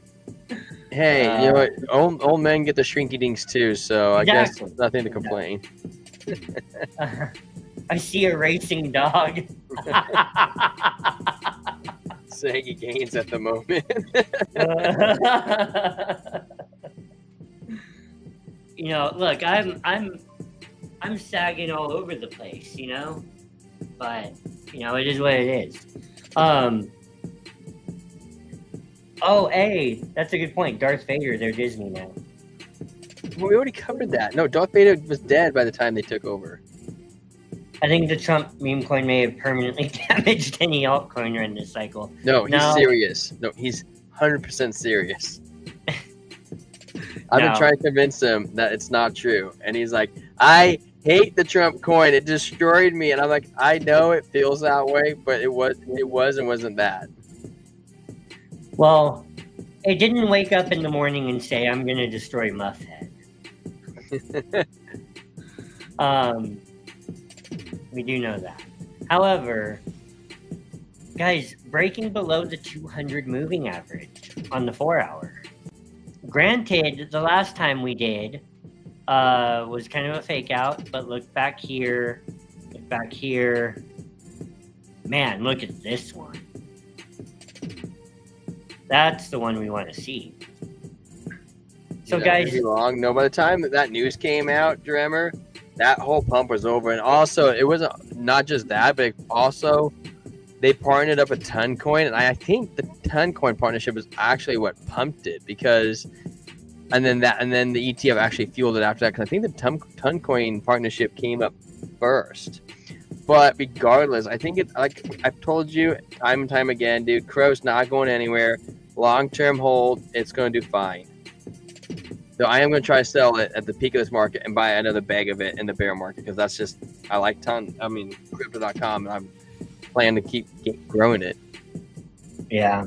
Speaker 1: Hey, you know what? Old men get the shrinky dinks too, so I guess nothing to complain.
Speaker 2: I see a racing dog.
Speaker 1: Saying he gains at the moment.
Speaker 2: You know, look, I'm sagging all over the place, you know, but you know, it is what it is. Oh, hey, that's a good point. Darth Vader, they're Disney now.
Speaker 1: Well, we already covered that. No, Darth Vader was dead by the time they took over.
Speaker 2: I think the Trump meme coin may have permanently damaged any altcoin in this cycle.
Speaker 1: No, he's serious. No, he's 100% serious. I've been trying to convince him that it's not true. And he's like, I hate the Trump coin. It destroyed me. And I'm like, I know it feels that way, but it was and wasn't that.
Speaker 2: Well, it didn't wake up in the morning and say, I'm going to destroy Muffhead. We do know that. However, guys, breaking below the 200 moving average on the 4-hour. Granted, the last time we did was kind of a fake out, but look back here. Man, look at this one. That's the one we want to see. So, guys,
Speaker 1: wrong. No, by the time that news came out, Dremmer, that whole pump was over. And also, it wasn't not just that, but also they partnered up with Toncoin, and I think the Toncoin partnership is actually what pumped it because, and then the ETF actually fueled it after that because I think the Toncoin partnership came up first. But regardless, I think it's like I've told you time and time again, dude. Crow's not going anywhere. Long-term hold, it's going to do fine. So I am going to try to sell it at the peak of this market and buy another bag of it in the bear market because that's just I like Crypto.com, and I'm planning to keep growing it.
Speaker 2: Yeah.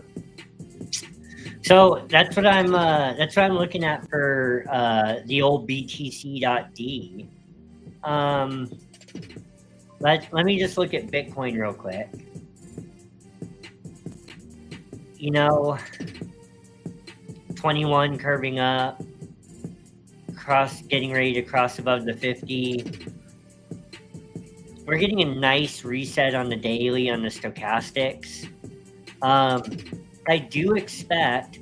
Speaker 2: So that's what I'm looking at for the old BTC.D. Let me just look at Bitcoin real quick. You know, 21 curving up, getting ready to cross above the 50. We're getting a nice reset on the daily on the stochastics. I do expect,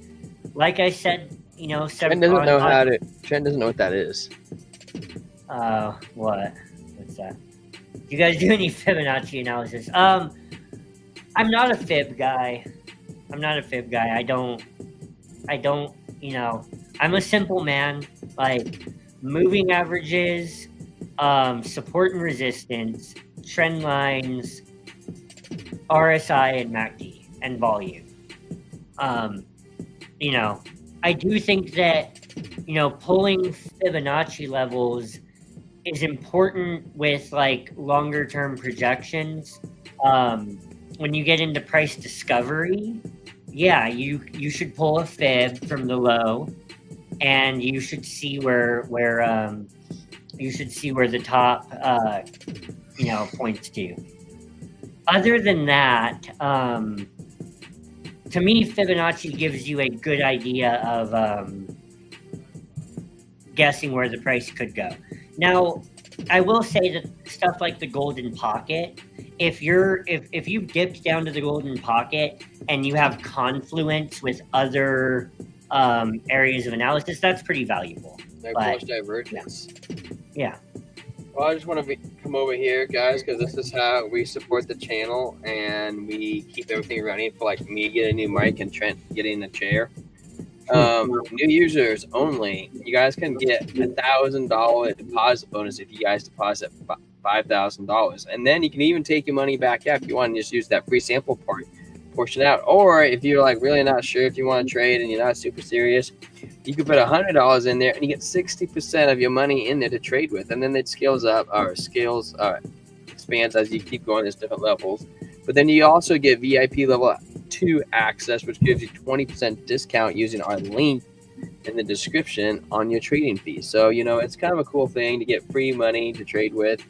Speaker 2: like I said, you know,
Speaker 1: Trent doesn't know what that is.
Speaker 2: What's that? Do you guys do any Fibonacci analysis? I'm not a fib guy. I don't, you know, I'm a simple man. Like moving averages, support and resistance, trend lines, RSI and MACD, and volume. You know, I do think that, you know, pulling Fibonacci levels is important with like longer term projections. When you get into price discovery, yeah, you should pull a fib from the low, and you should see where the top you know, points to. Other than that, to me, Fibonacci gives you a good idea of guessing where the price could go. Now, I will say that stuff like the golden pocket, if you've dipped down to the golden pocket and you have confluence with other areas of analysis, that's pretty valuable.
Speaker 1: Bullish divergence.
Speaker 2: Yeah.
Speaker 1: Well, I just want to come over here, guys, because this is how we support the channel, and we keep everything running for like me getting a new mic and Trent getting a chair. New users only. You guys can get $1,000 deposit bonus if you guys deposit $5,000, and then you can even take your money back out if you want and just use that free sample portion out. Or if you're like really not sure if you want to trade and you're not super serious, you can put $100 in there and you get 60% of your money in there to trade with, and then it expands as you keep going. There's different levels, but then you also get VIP level 2 access, which gives you 20% discount using our link in the description on your trading fee. So, you know, it's kind of a cool thing to get free money to trade with,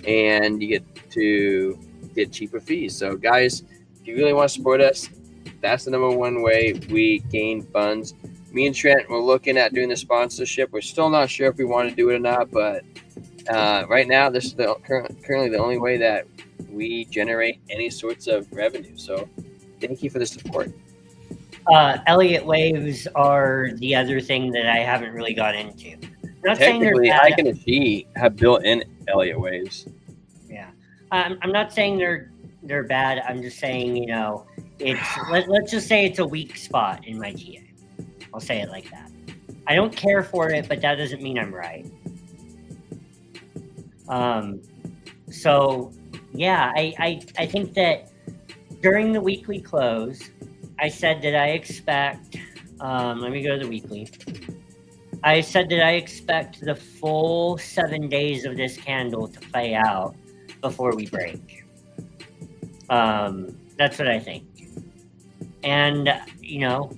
Speaker 1: and you get to get cheaper fees. So guys, if you really want to support us, that's the number one way we gain funds. Me and Trent, we're looking at doing the sponsorship. We're still not sure if we want to do it or not, but right now, this is currently the only way that we generate any sorts of revenue. So thank you for the support.
Speaker 2: Elliot Waves are the other thing that I haven't really got into. I'm not saying they're
Speaker 1: Technically,
Speaker 2: bad.
Speaker 1: Ike and She have built in Elliot Waves.
Speaker 2: Yeah, I'm not saying they're bad. I'm just saying, you know, let's just say it's a weak spot in my TA. I'll say it like that. I don't care for it, but that doesn't mean I'm right. So yeah, I think that during the weekly close, I said that I expect, let me go to the weekly. I said that I expect the full 7 days of this candle to play out before we break. That's what I think. And, you know,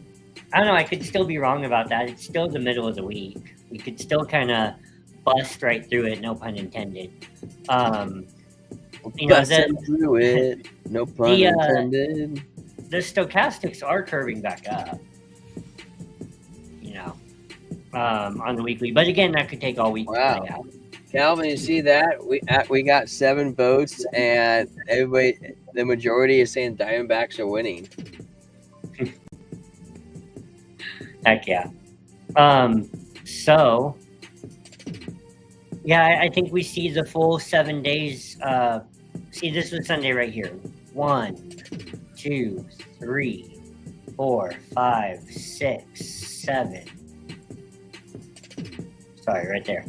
Speaker 2: I don't know, I could still be wrong about that. It's still the middle of the week. We could still kind of bust right through it, no pun intended. You know,
Speaker 1: Busting through it, no pun intended.
Speaker 2: The stochastics are curving back up, you know, on the weekly. But again, that could take all week to play out.
Speaker 1: Calvin, you see that? We got 7 votes, and everybody, the majority is saying Diamondbacks are winning.
Speaker 2: Heck yeah. So, yeah, I think we see the full 7 days. See, this was Sunday right here. 1, 2, 3, 4, 5, 6, 7. Sorry, right there.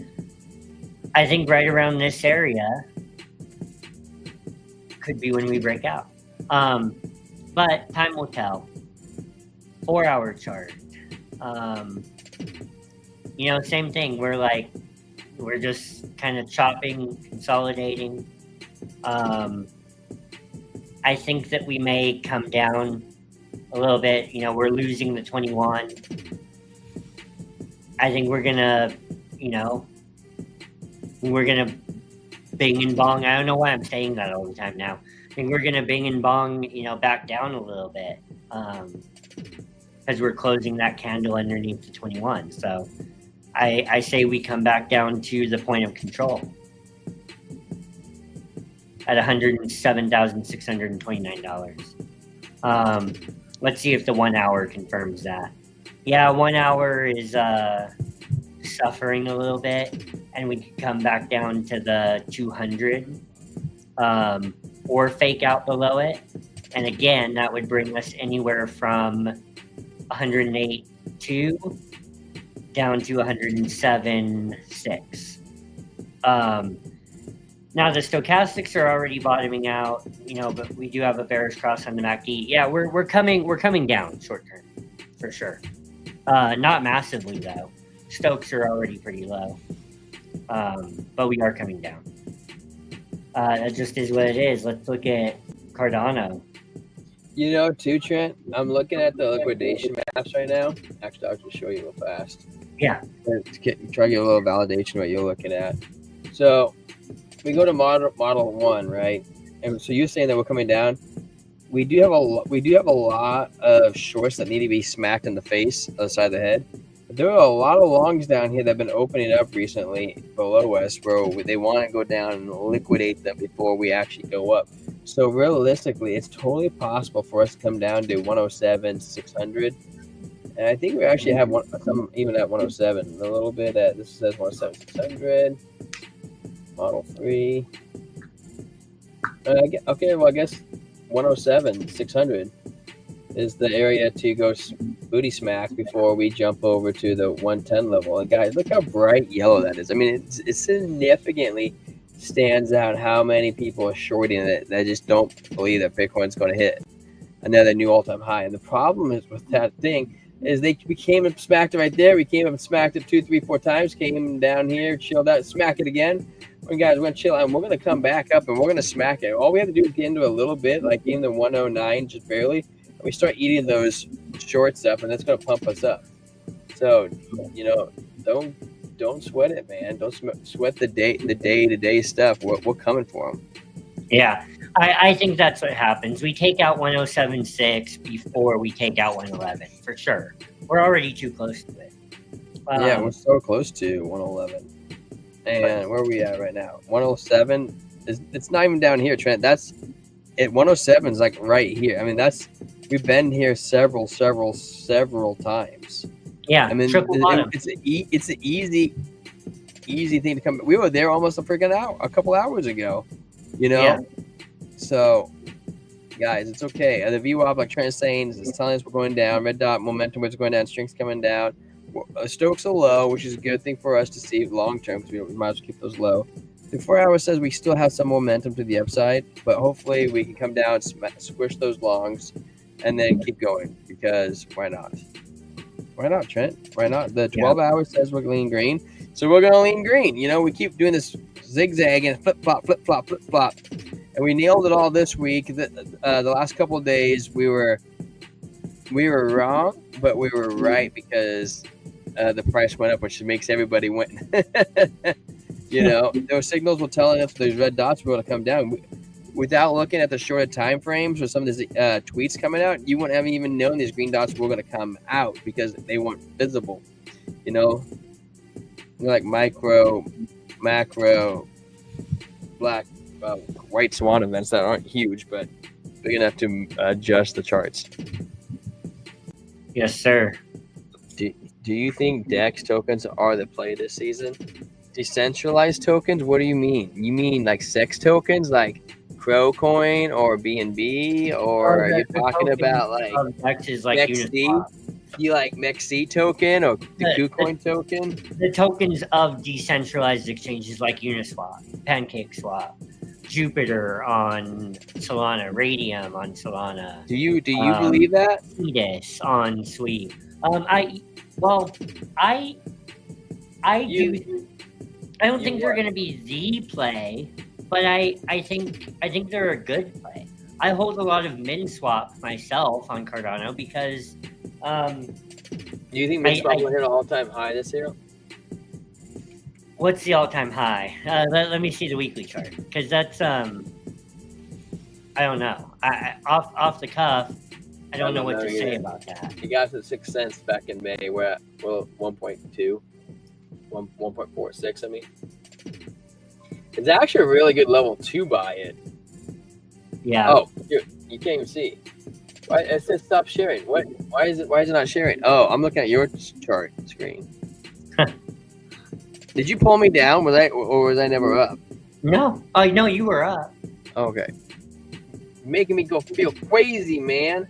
Speaker 2: I think right around this area could be when we break out. But time will tell. 4-hour chart. You know, same thing. We're just kind of chopping, consolidating. I think that we may come down a little bit. You know, we're losing the 21. I think we're gonna, you know, bing and bong. I don't know why I'm saying that all the time now. I think we're gonna bing and bong, you know, back down a little bit. As we're closing that candle underneath the 21. So I say we come back down to the point of control at $107,629. Let's see if the 1 hour confirms that. Yeah, 1 hour is suffering a little bit, and we could come back down to the 200 or fake out below it. And again, that would bring us anywhere from 108.2 down to 107.6. Now the stochastics are already bottoming out, you know, but we do have a bearish cross on the MACD. Yeah, we're coming down short term for sure. Not massively though. Stokes are already pretty low, but we are coming down. That just is what it is. Let's look at Cardano.
Speaker 1: You know, too, Trent, I'm looking at the liquidation maps right now. Actually, I'll just show you real fast.
Speaker 2: Yeah.
Speaker 1: Try to get a little validation of what you're looking at. So we go to model 1, right? And so you're saying that we're coming down. We do have a lot of shorts that need to be smacked in the face, on the side of the head. But there are a lot of longs down here that have been opening up recently below us, where they want to go down and liquidate them before we actually go up. So realistically, it's totally possible for us to come down to 107,600, and I think we actually have some even at 107. A little bit at this says 107,600. Model 3. Okay, well I guess 107,600 is the area to go booty smack before we jump over to the 110 level. And guys, look how bright yellow that is. I mean, it significantly stands out how many people are shorting it that just don't believe that Bitcoin's going to hit another new all-time high. And the problem is with that thing is we came and smacked it right there. We came up and smacked it 2, 3, 4 times, came down here, chilled out, smack it again. Well, guys, we're going to chill out and we're going to come back up and we're going to smack it. All we have to do is get into a little bit, like in the 109, just barely. And we start eating those shorts up, and that's going to pump us up. So, you know, don't sweat it, man. Don't sweat the day-to-day stuff. We're coming for them.
Speaker 2: Yeah, I think that's what happens. We take out 107.6 before we take out 111, for sure. We're already too close to it.
Speaker 1: Yeah, we're so close to 111. And where are we at right now? 107. It's not even down here, Trent. That's at 107 is like right here. I mean, we've been here several times.
Speaker 2: Yeah,
Speaker 1: I mean,
Speaker 2: triple bottom.
Speaker 1: it's an easy thing to come. We were there almost a couple hours ago, you know.
Speaker 2: Yeah.
Speaker 1: So, guys, it's okay. The VWAP, like Trent is saying, is telling us we're going down. Red dot momentum is going down. Strength's coming down. Stokes are low, which is a good thing for us to see long term because we might as well keep those low. The 4 hour says we still have some momentum to the upside, but hopefully we can come down, squish those longs, and then keep going because why not? Why not, Trent? Why not? The 12 hour says we're lean green, so we're going to lean green. You know, we keep doing this zigzag and flip flop, and we nailed it all this week. The last couple of days we were wrong, but we were right because the price went up, which makes everybody win. You know, those signals will tell us those red dots were going to come down. Without looking at the shorter time frames or some of these tweets coming out, you wouldn't have even known these green dots were going to come out because they weren't visible. You know, like micro, macro, black, white swan events that aren't huge, but big enough to adjust the charts.
Speaker 2: Yes, sir.
Speaker 1: Do you think DEX tokens are the play this season? Decentralized tokens? What do you mean? You mean like sex tokens, like Crowcoin or BNB, or are you talking about like
Speaker 2: DEX is like
Speaker 1: MEXC? You like MEXC token or the KuCoin token?
Speaker 2: The tokens of decentralized exchanges like Uniswap, PancakeSwap, Jupiter on Solana, Radium on Solana.
Speaker 1: Do you believe that?
Speaker 2: Cetus on Sweep. I don't think they're going to be the play, but I think they're a good play. I hold a lot of MinSwap myself on Cardano because.
Speaker 1: Do you think MinSwap will hit an all-time high this year?
Speaker 2: What's the all-time high? Let me see the weekly chart because that's I don't know. Off the cuff, I don't know what to say about that.
Speaker 1: You got to 6 cents back in May. We're at 1.2. 1.46. I mean, it's actually a really good level to buy it.
Speaker 2: Yeah.
Speaker 1: Oh, you can't even see. Why it says stop sharing? What? Why is it not sharing? Oh, I'm looking at your chart screen. Did you pull me down? Was I never up?
Speaker 2: No. Oh no, you were up.
Speaker 1: Okay. Making me go feel crazy, man.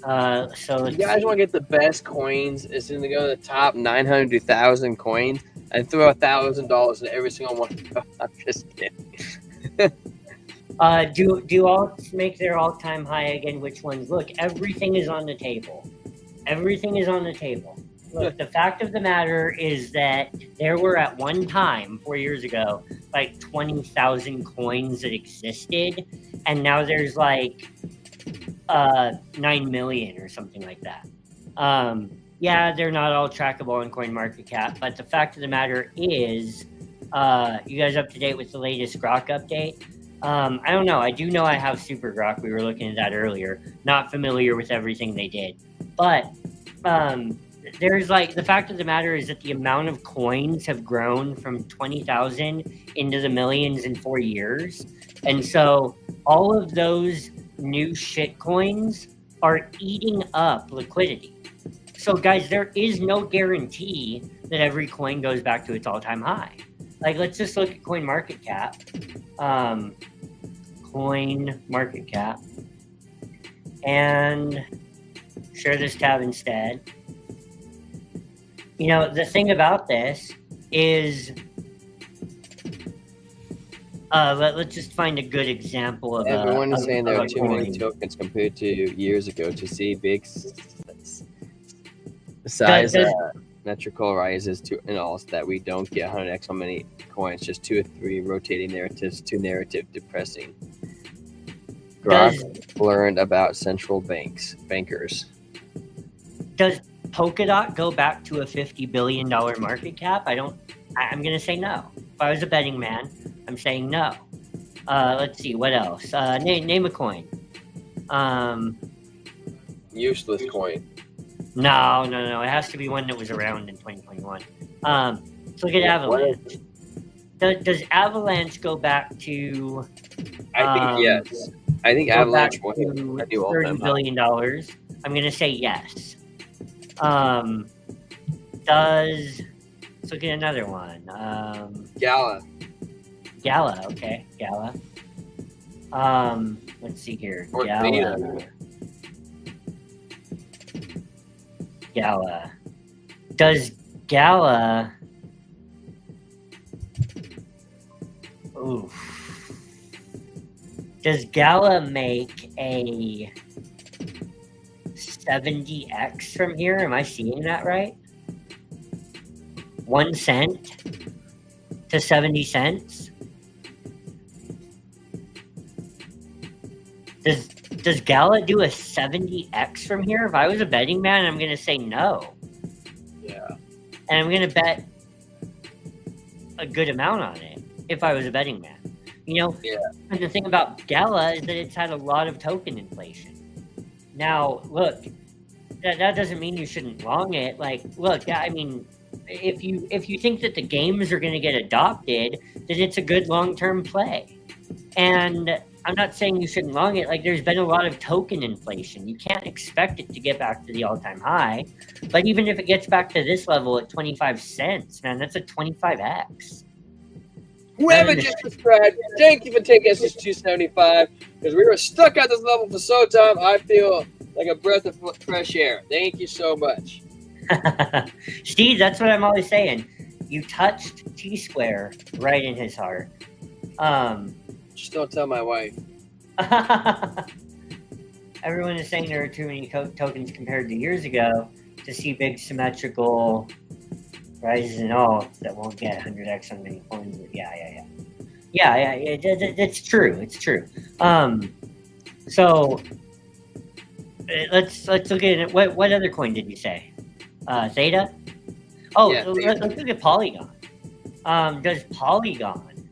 Speaker 2: So
Speaker 1: you guys want to get the best coins? It's going to go to the top 900 to 1,000 coins and throw $1,000 in every single one. I'm just kidding.
Speaker 2: Do all make their all-time high again? Which ones? Look, everything is on the table. Everything is on the table. Look, the fact of the matter is that there were at one time 4 years ago like 20,000 coins that existed, and now there's like 9 million or something like that. Yeah, they're not all trackable on CoinMarketCap, but the fact of the matter is, you guys up to date with the latest Grok update? I don't know. I do know I have Super Grok. We were looking at that earlier. Not familiar with everything they did, but there's like the fact of the matter is that the amount of coins have grown from 20,000 into the millions in 4 years, and so all of those new shit coins are eating up liquidity. So guys, there is no guarantee that every coin goes back to its all-time high. Like, let's just look at CoinMarketCap. CoinMarketCap. And share this tab instead. You know, the thing about this is, let's just find a good example of
Speaker 1: everyone is saying there are too many tokens compared to years ago to see big size metrical rises to in all that we don't get 100x on many coins, just 2 or 3 rotating narratives, too narrative depressing. Grok learned about central bankers.
Speaker 2: Does Polkadot go back to a $50 billion market cap? I'm going to say no. If I was a betting man, I'm saying no. Let's see, what else? Name a coin.
Speaker 1: Useless coin.
Speaker 2: No. It has to be one that was around in 2021. Let's look at Avalanche. Does Avalanche go back to?
Speaker 1: I think yes. I think
Speaker 2: go back
Speaker 1: Avalanche will
Speaker 2: to
Speaker 1: hit a new
Speaker 2: $30
Speaker 1: all-time high.
Speaker 2: billion. I'm gonna say yes. Let's look at another one.
Speaker 1: Gala.
Speaker 2: Okay, Gala. Let's see here.
Speaker 1: Or
Speaker 2: Gala.
Speaker 1: Theta.
Speaker 2: Gala. Does Gala? Oof. Does Gala make a 70x from here? Am I seeing that right? 1 cent to 70 cents? Does Gala do a 70x from here? If I was a betting man, I'm going to say no.
Speaker 1: Yeah.
Speaker 2: And I'm going to bet a good amount on it if I was a betting man. You know,
Speaker 1: Yeah.
Speaker 2: And the thing about Gala is that it's had a lot of token inflation. Now, look, that doesn't mean you shouldn't long it. Like, look, I mean, if you think that the games are going to get adopted, then it's a good long-term play. And I'm not saying you shouldn't long it. Like, there's been a lot of token inflation. You can't expect it to get back to the all-time high. But even if it gets back to this level at 25 cents, man, that's a 25x.
Speaker 1: Whoever just subscribed, thank you for taking us to 275 because we were stuck at this level for so time. I feel like a breath of fresh air. Thank you so much.
Speaker 2: Steve, that's what I'm always saying. You touched T-Square right in his heart.
Speaker 1: Just don't tell my wife.
Speaker 2: Everyone is saying there are too many tokens compared to years ago to see big symmetrical rises in all that won't get 100x on many coins. Yeah. It's true. It's true. So let's look at it. What other coin did you say? Theta? Oh,
Speaker 1: Yeah,
Speaker 2: let's look at Polygon. Does Polygon,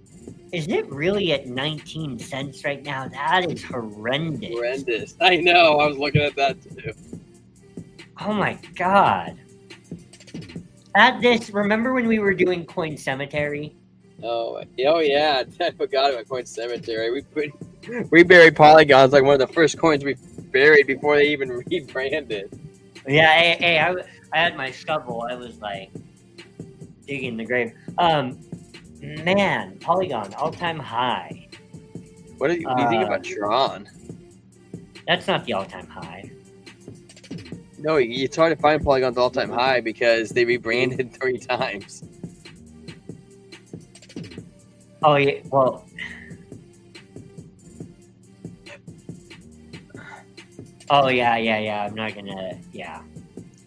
Speaker 2: is it really at 19 cents right now? That is horrendous.
Speaker 1: Horrendous. I know. I was looking at that too.
Speaker 2: Oh my god. At this, remember when we were doing Coin Cemetery?
Speaker 1: Oh yeah. I forgot about Coin Cemetery. We buried Polygons like one of the first coins we buried before they even rebranded.
Speaker 2: Yeah, hey, I had my shovel. I was like digging the grave. Man, Polygon all-time high.
Speaker 1: What do you think about Tron?
Speaker 2: That's not the all-time high.
Speaker 1: No, it's hard to find Polygon's all-time high because they rebranded 3 times.
Speaker 2: Oh yeah, well. Oh yeah. I'm not gonna. Yeah.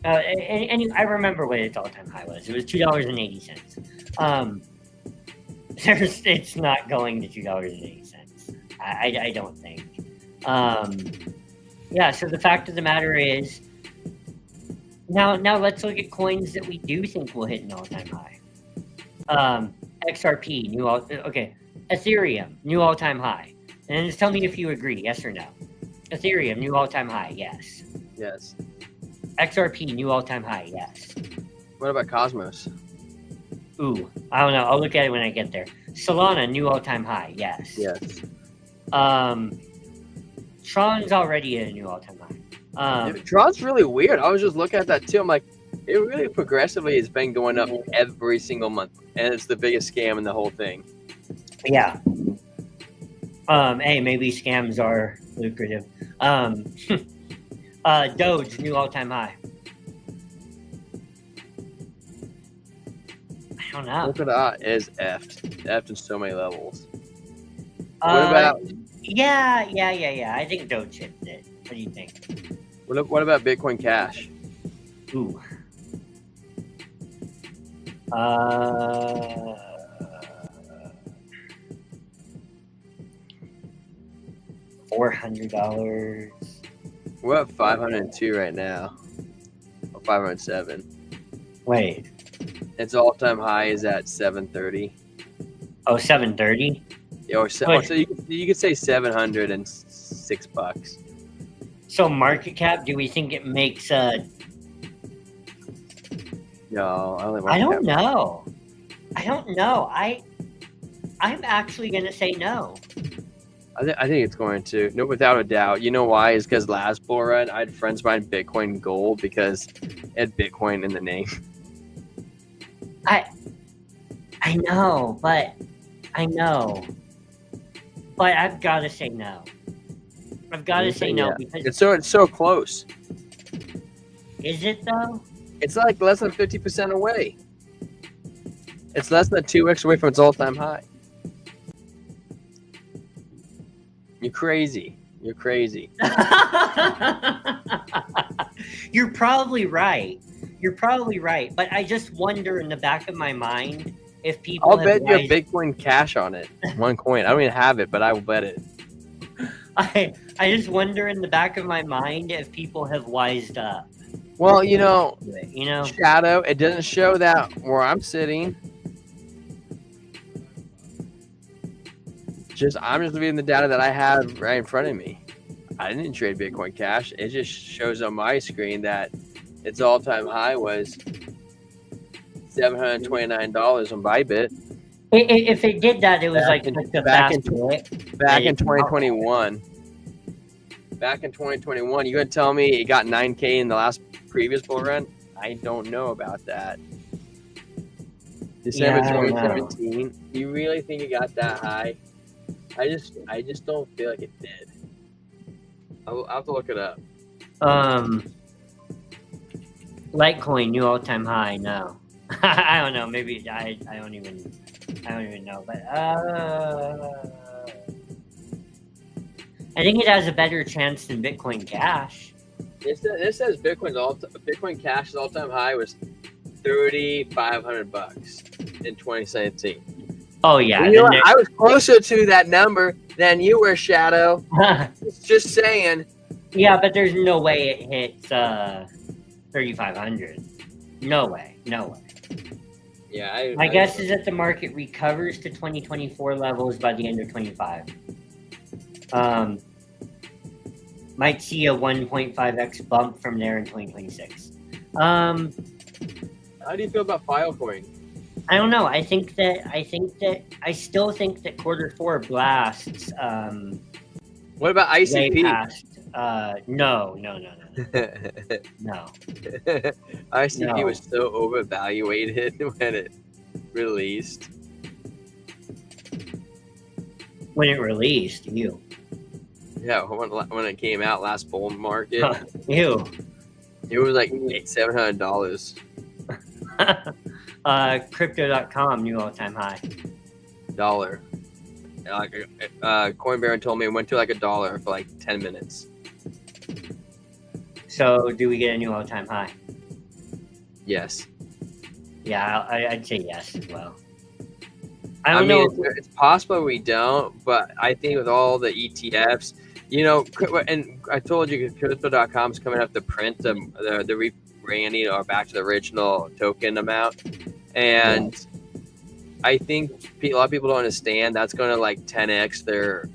Speaker 2: And I remember what its all-time high was. It was $2.80. It's not going to $2.80. I don't think. Yeah. So the fact of the matter is, now let's look at coins that we do think will hit an all-time high. XRP, Ethereum, new all-time high. And then just tell me if you agree, yes or no. Ethereum, new all-time high, yes.
Speaker 1: Yes.
Speaker 2: XRP, new all-time high, yes.
Speaker 1: What about Cosmos?
Speaker 2: Ooh, I don't know. I'll look at it when I get there. Solana, new all-time high, yes.
Speaker 1: Yes.
Speaker 2: Tron's already at a new all-time high.
Speaker 1: Tron's really weird. I was just looking at that too. I'm like, it really progressively has been going up every single month, and it's the biggest scam in the whole thing.
Speaker 2: Yeah. Hey, maybe scams are lucrative. Doge, new all-time high. I don't know.
Speaker 1: Look at that, is effed in so many levels. What about?
Speaker 2: Yeah. I think Doge hit it. What do you think?
Speaker 1: What about Bitcoin Cash?
Speaker 2: Ooh. $400.
Speaker 1: We're at 502 right now, or 507.
Speaker 2: Wait.
Speaker 1: Its all-time high is at 730.
Speaker 2: Oh, 730?
Speaker 1: Yeah, so you could say $706.
Speaker 2: So market cap, do we think it makes
Speaker 1: No,
Speaker 2: I don't know. I don't know. I'm actually gonna say no.
Speaker 1: I think it's going to. No, without a doubt. You know why? Is because last bull run, I had friends buying Bitcoin Gold because it had Bitcoin in the name.
Speaker 2: I know, but I've got to say no. I've got to say no
Speaker 1: Yeah.
Speaker 2: because
Speaker 1: It's so close.
Speaker 2: is it though?
Speaker 1: It's like less than 50% away. It's less than 2x away from its all-time high. You're crazy. You're crazy.
Speaker 2: You're probably right. But I just wonder in the back of my mind if people
Speaker 1: I'll
Speaker 2: have
Speaker 1: bet you have
Speaker 2: wised-
Speaker 1: Bitcoin Cash on it. One coin. I don't even have it, but I will bet it.
Speaker 2: I just wonder in the back of my mind if people have wised up.
Speaker 1: Well, you know,
Speaker 2: Shadow.
Speaker 1: it doesn't show that where I'm sitting. I'm just reading the data that I have right in front of me. I didn't trade Bitcoin Cash. It just shows on my screen that its all-time high was $729 on Bybit.
Speaker 2: If it did that, it was
Speaker 1: Back in 2021. Back in 2021, you gonna tell me it got 9K in the last previous bull run? I don't know about that. December 2017. You really think it got that high? I just don't feel like it did. I'll have to look it up.
Speaker 2: Litecoin new all-time high. No, I don't know. Maybe I don't even know. But I think it has a better chance than Bitcoin Cash.
Speaker 1: This says Bitcoin Cash's all-time high was $3,500 in 2017.
Speaker 2: Oh yeah,
Speaker 1: you know what? I was closer to that number than you were, Shadow. Just saying.
Speaker 2: Yeah, but there's no way it hits 3,500. No way.
Speaker 1: Yeah,
Speaker 2: my guess is that the market recovers to 2024 levels by the end of 25. Might see a 1.5x bump from there in 2026.
Speaker 1: How do you feel about Filecoin?
Speaker 2: I don't know. I still think that Q4 blasts.
Speaker 1: What about ICP?
Speaker 2: No.
Speaker 1: ICP was so overvaluated when it released.
Speaker 2: When it released, ew.
Speaker 1: Yeah, when it came out last bull market,
Speaker 2: Ew.
Speaker 1: It was like $700.
Speaker 2: Crypto.com new all-time high.
Speaker 1: Dollar. Like Coin Baron told me it went to like $1 for like 10 minutes.
Speaker 2: So do we get a new all-time high?
Speaker 1: Yes.
Speaker 2: Yeah, I'd say yes as well. I don't know.
Speaker 1: It's possible we don't, but I think with all the ETFs, you know, and I told you Crypto.com is coming up to print the rebranding or back to the original token amount. And I think a lot of people don't understand that's going to like 10x their,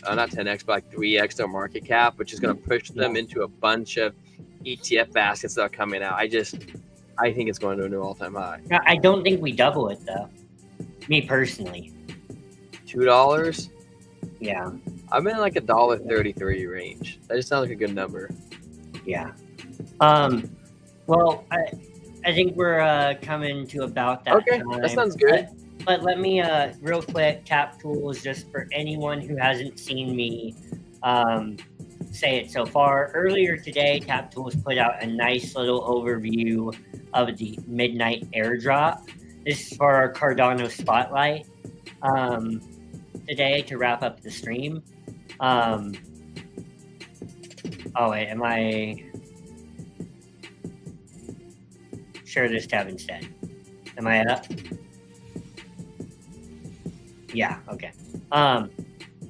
Speaker 1: not 10x, but like 3x their market cap, which is going to push them into a bunch of ETF baskets that are coming out. I think it's going to a new all-time high.
Speaker 2: I don't think we double it though. Me personally.
Speaker 1: $2?
Speaker 2: Yeah.
Speaker 1: I'm in like $1.33 range. That just sounds like a good number.
Speaker 2: Yeah. Well, I think we're coming to about that time.
Speaker 1: That sounds good.
Speaker 2: But let me real quick, Tap Tools, just for anyone who hasn't seen me say it so far. Earlier today, Tap Tools put out a nice little overview of the midnight airdrop. This is for our Cardano Spotlight today to wrap up the stream. Oh wait, am I... Share this tab instead. Am I up? Yeah, okay.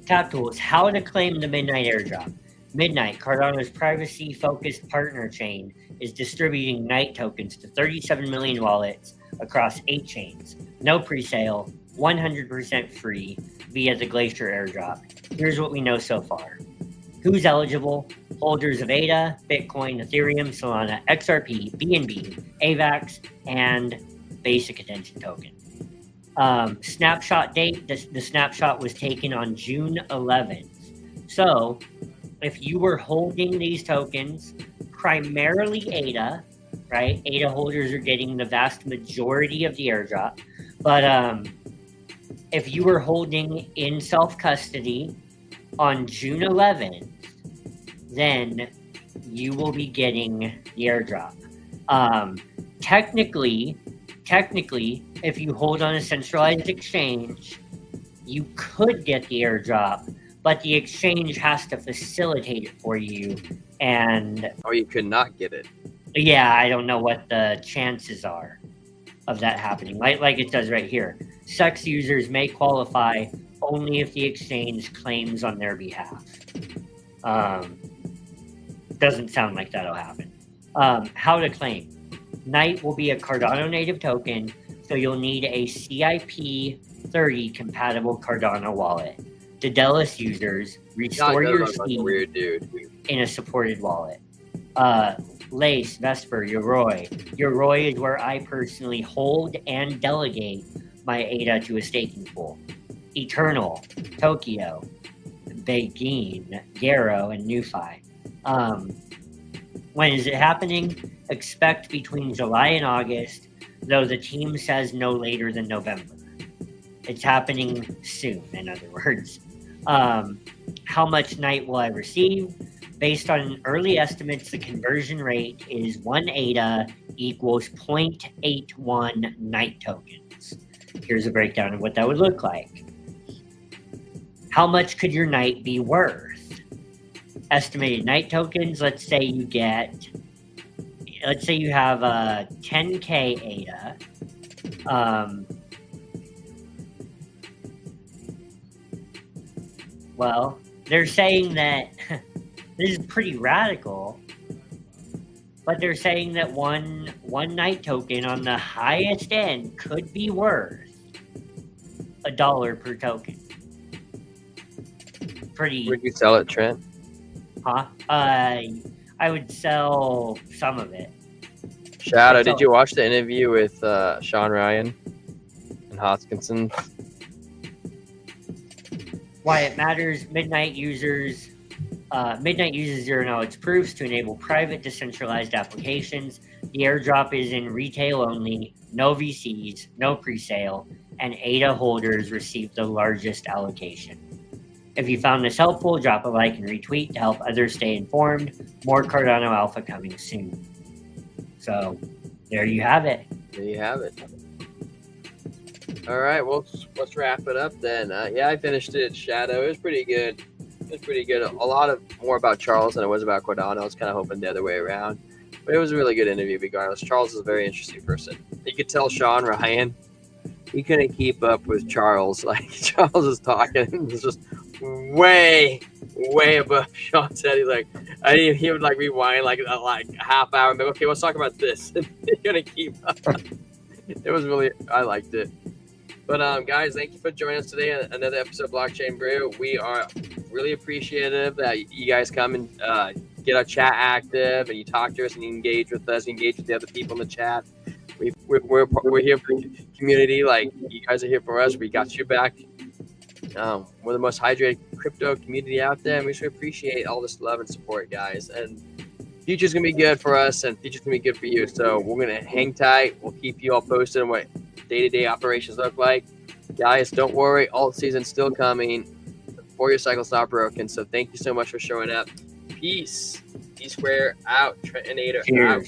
Speaker 2: Tap Tools, how to claim the midnight airdrop. Midnight, Cardano's privacy-focused partner chain, is distributing night tokens to 37 million wallets across 8 chains. No pre-sale, 100% free via the Glacier airdrop. Here's what we know so far. Who's eligible? Holders of ADA, Bitcoin, Ethereum, Solana, XRP, BNB, AVAX, and Basic Attention Token. Snapshot date, the snapshot was taken on June 11th. So if you were holding these tokens, primarily ADA, right? ADA holders are getting the vast majority of the airdrop. But if you were holding in self-custody on June 11th, then you will be getting the airdrop. Technically, if you hold on a centralized exchange, you could get the airdrop, but the exchange has to facilitate it for you. And
Speaker 1: or you could not get it.
Speaker 2: yeah, I don't know what the chances are of that happening. Like it says right here, sex users may qualify only if the exchange claims on their behalf. Doesn't sound like that'll happen. How to claim. Knight will be a Cardano native token, so you'll need a CIP30 compatible Cardano wallet. Dedelis users, restore your seed
Speaker 1: weird dude
Speaker 2: in a supported wallet. Lace, Vesper, Yoroi. Yoroi is where I personally hold and delegate my ADA to a staking pool. Eternal, Tokyo, Begin, Garo, and NuFi. When is it happening? Expect between July and August, though the team says no later than November. It's happening soon, in other words. How much Knight will I receive? Based on early estimates, the conversion rate is 1 ADA equals 0.81 Knight tokens. Here's a breakdown of what that would look like. How much could your Knight be worth? Estimated Knight tokens, let's say you have a 10K ADA. Well, they're saying that this is pretty radical, but they're saying that one Knight token on the highest end could be worth $1 per token. Pretty.
Speaker 1: Would you sell it, Trent?
Speaker 2: Huh? I would sell some of it.
Speaker 1: Shadow, did you watch the interview with Sean Ryan and Hoskinson?
Speaker 2: Why it matters, Midnight uses zero-knowledge proofs to enable private decentralized applications. The airdrop is in retail only, no VCs, no pre-sale, and ADA holders receive the largest allocation. If you found this helpful, drop a like and retweet to help others stay informed. More Cardano Alpha coming soon. So, there you have it.
Speaker 1: There you have it. All right, well, let's wrap it up then. Yeah, I finished it. Shadow, it was pretty good. A lot of more about Charles than it was about Cardano. I was kind of hoping the other way around, but it was a really good interview regardless. Charles is a very interesting person. You could tell Sean Ryan, he couldn't keep up with Charles. Like, Charles is talking, it's just way above Sean's head. He's like, he would like rewind like a half hour and be like, okay, let's talk about this. He couldn't keep up. It was really, I liked it. But guys, thank you for joining us today on another episode of Blockchain Brew. We are really appreciative that you guys come and get our chat active, and you talk to us and you engage with us, engage with the other people in the chat. We're here for the community. Like, you guys are here for us. We got you back. We're the most hydrated crypto community out there, and we should appreciate all this love and support, guys. And future's gonna be good for us, and future's gonna be good for you. So we're gonna hang tight. We'll keep you all posted on what day-to-day operations look like. Guys, don't worry, alt season's still coming. For your cycle's not broken. So thank you so much for showing up. Peace. T-Square out. Trentinator out.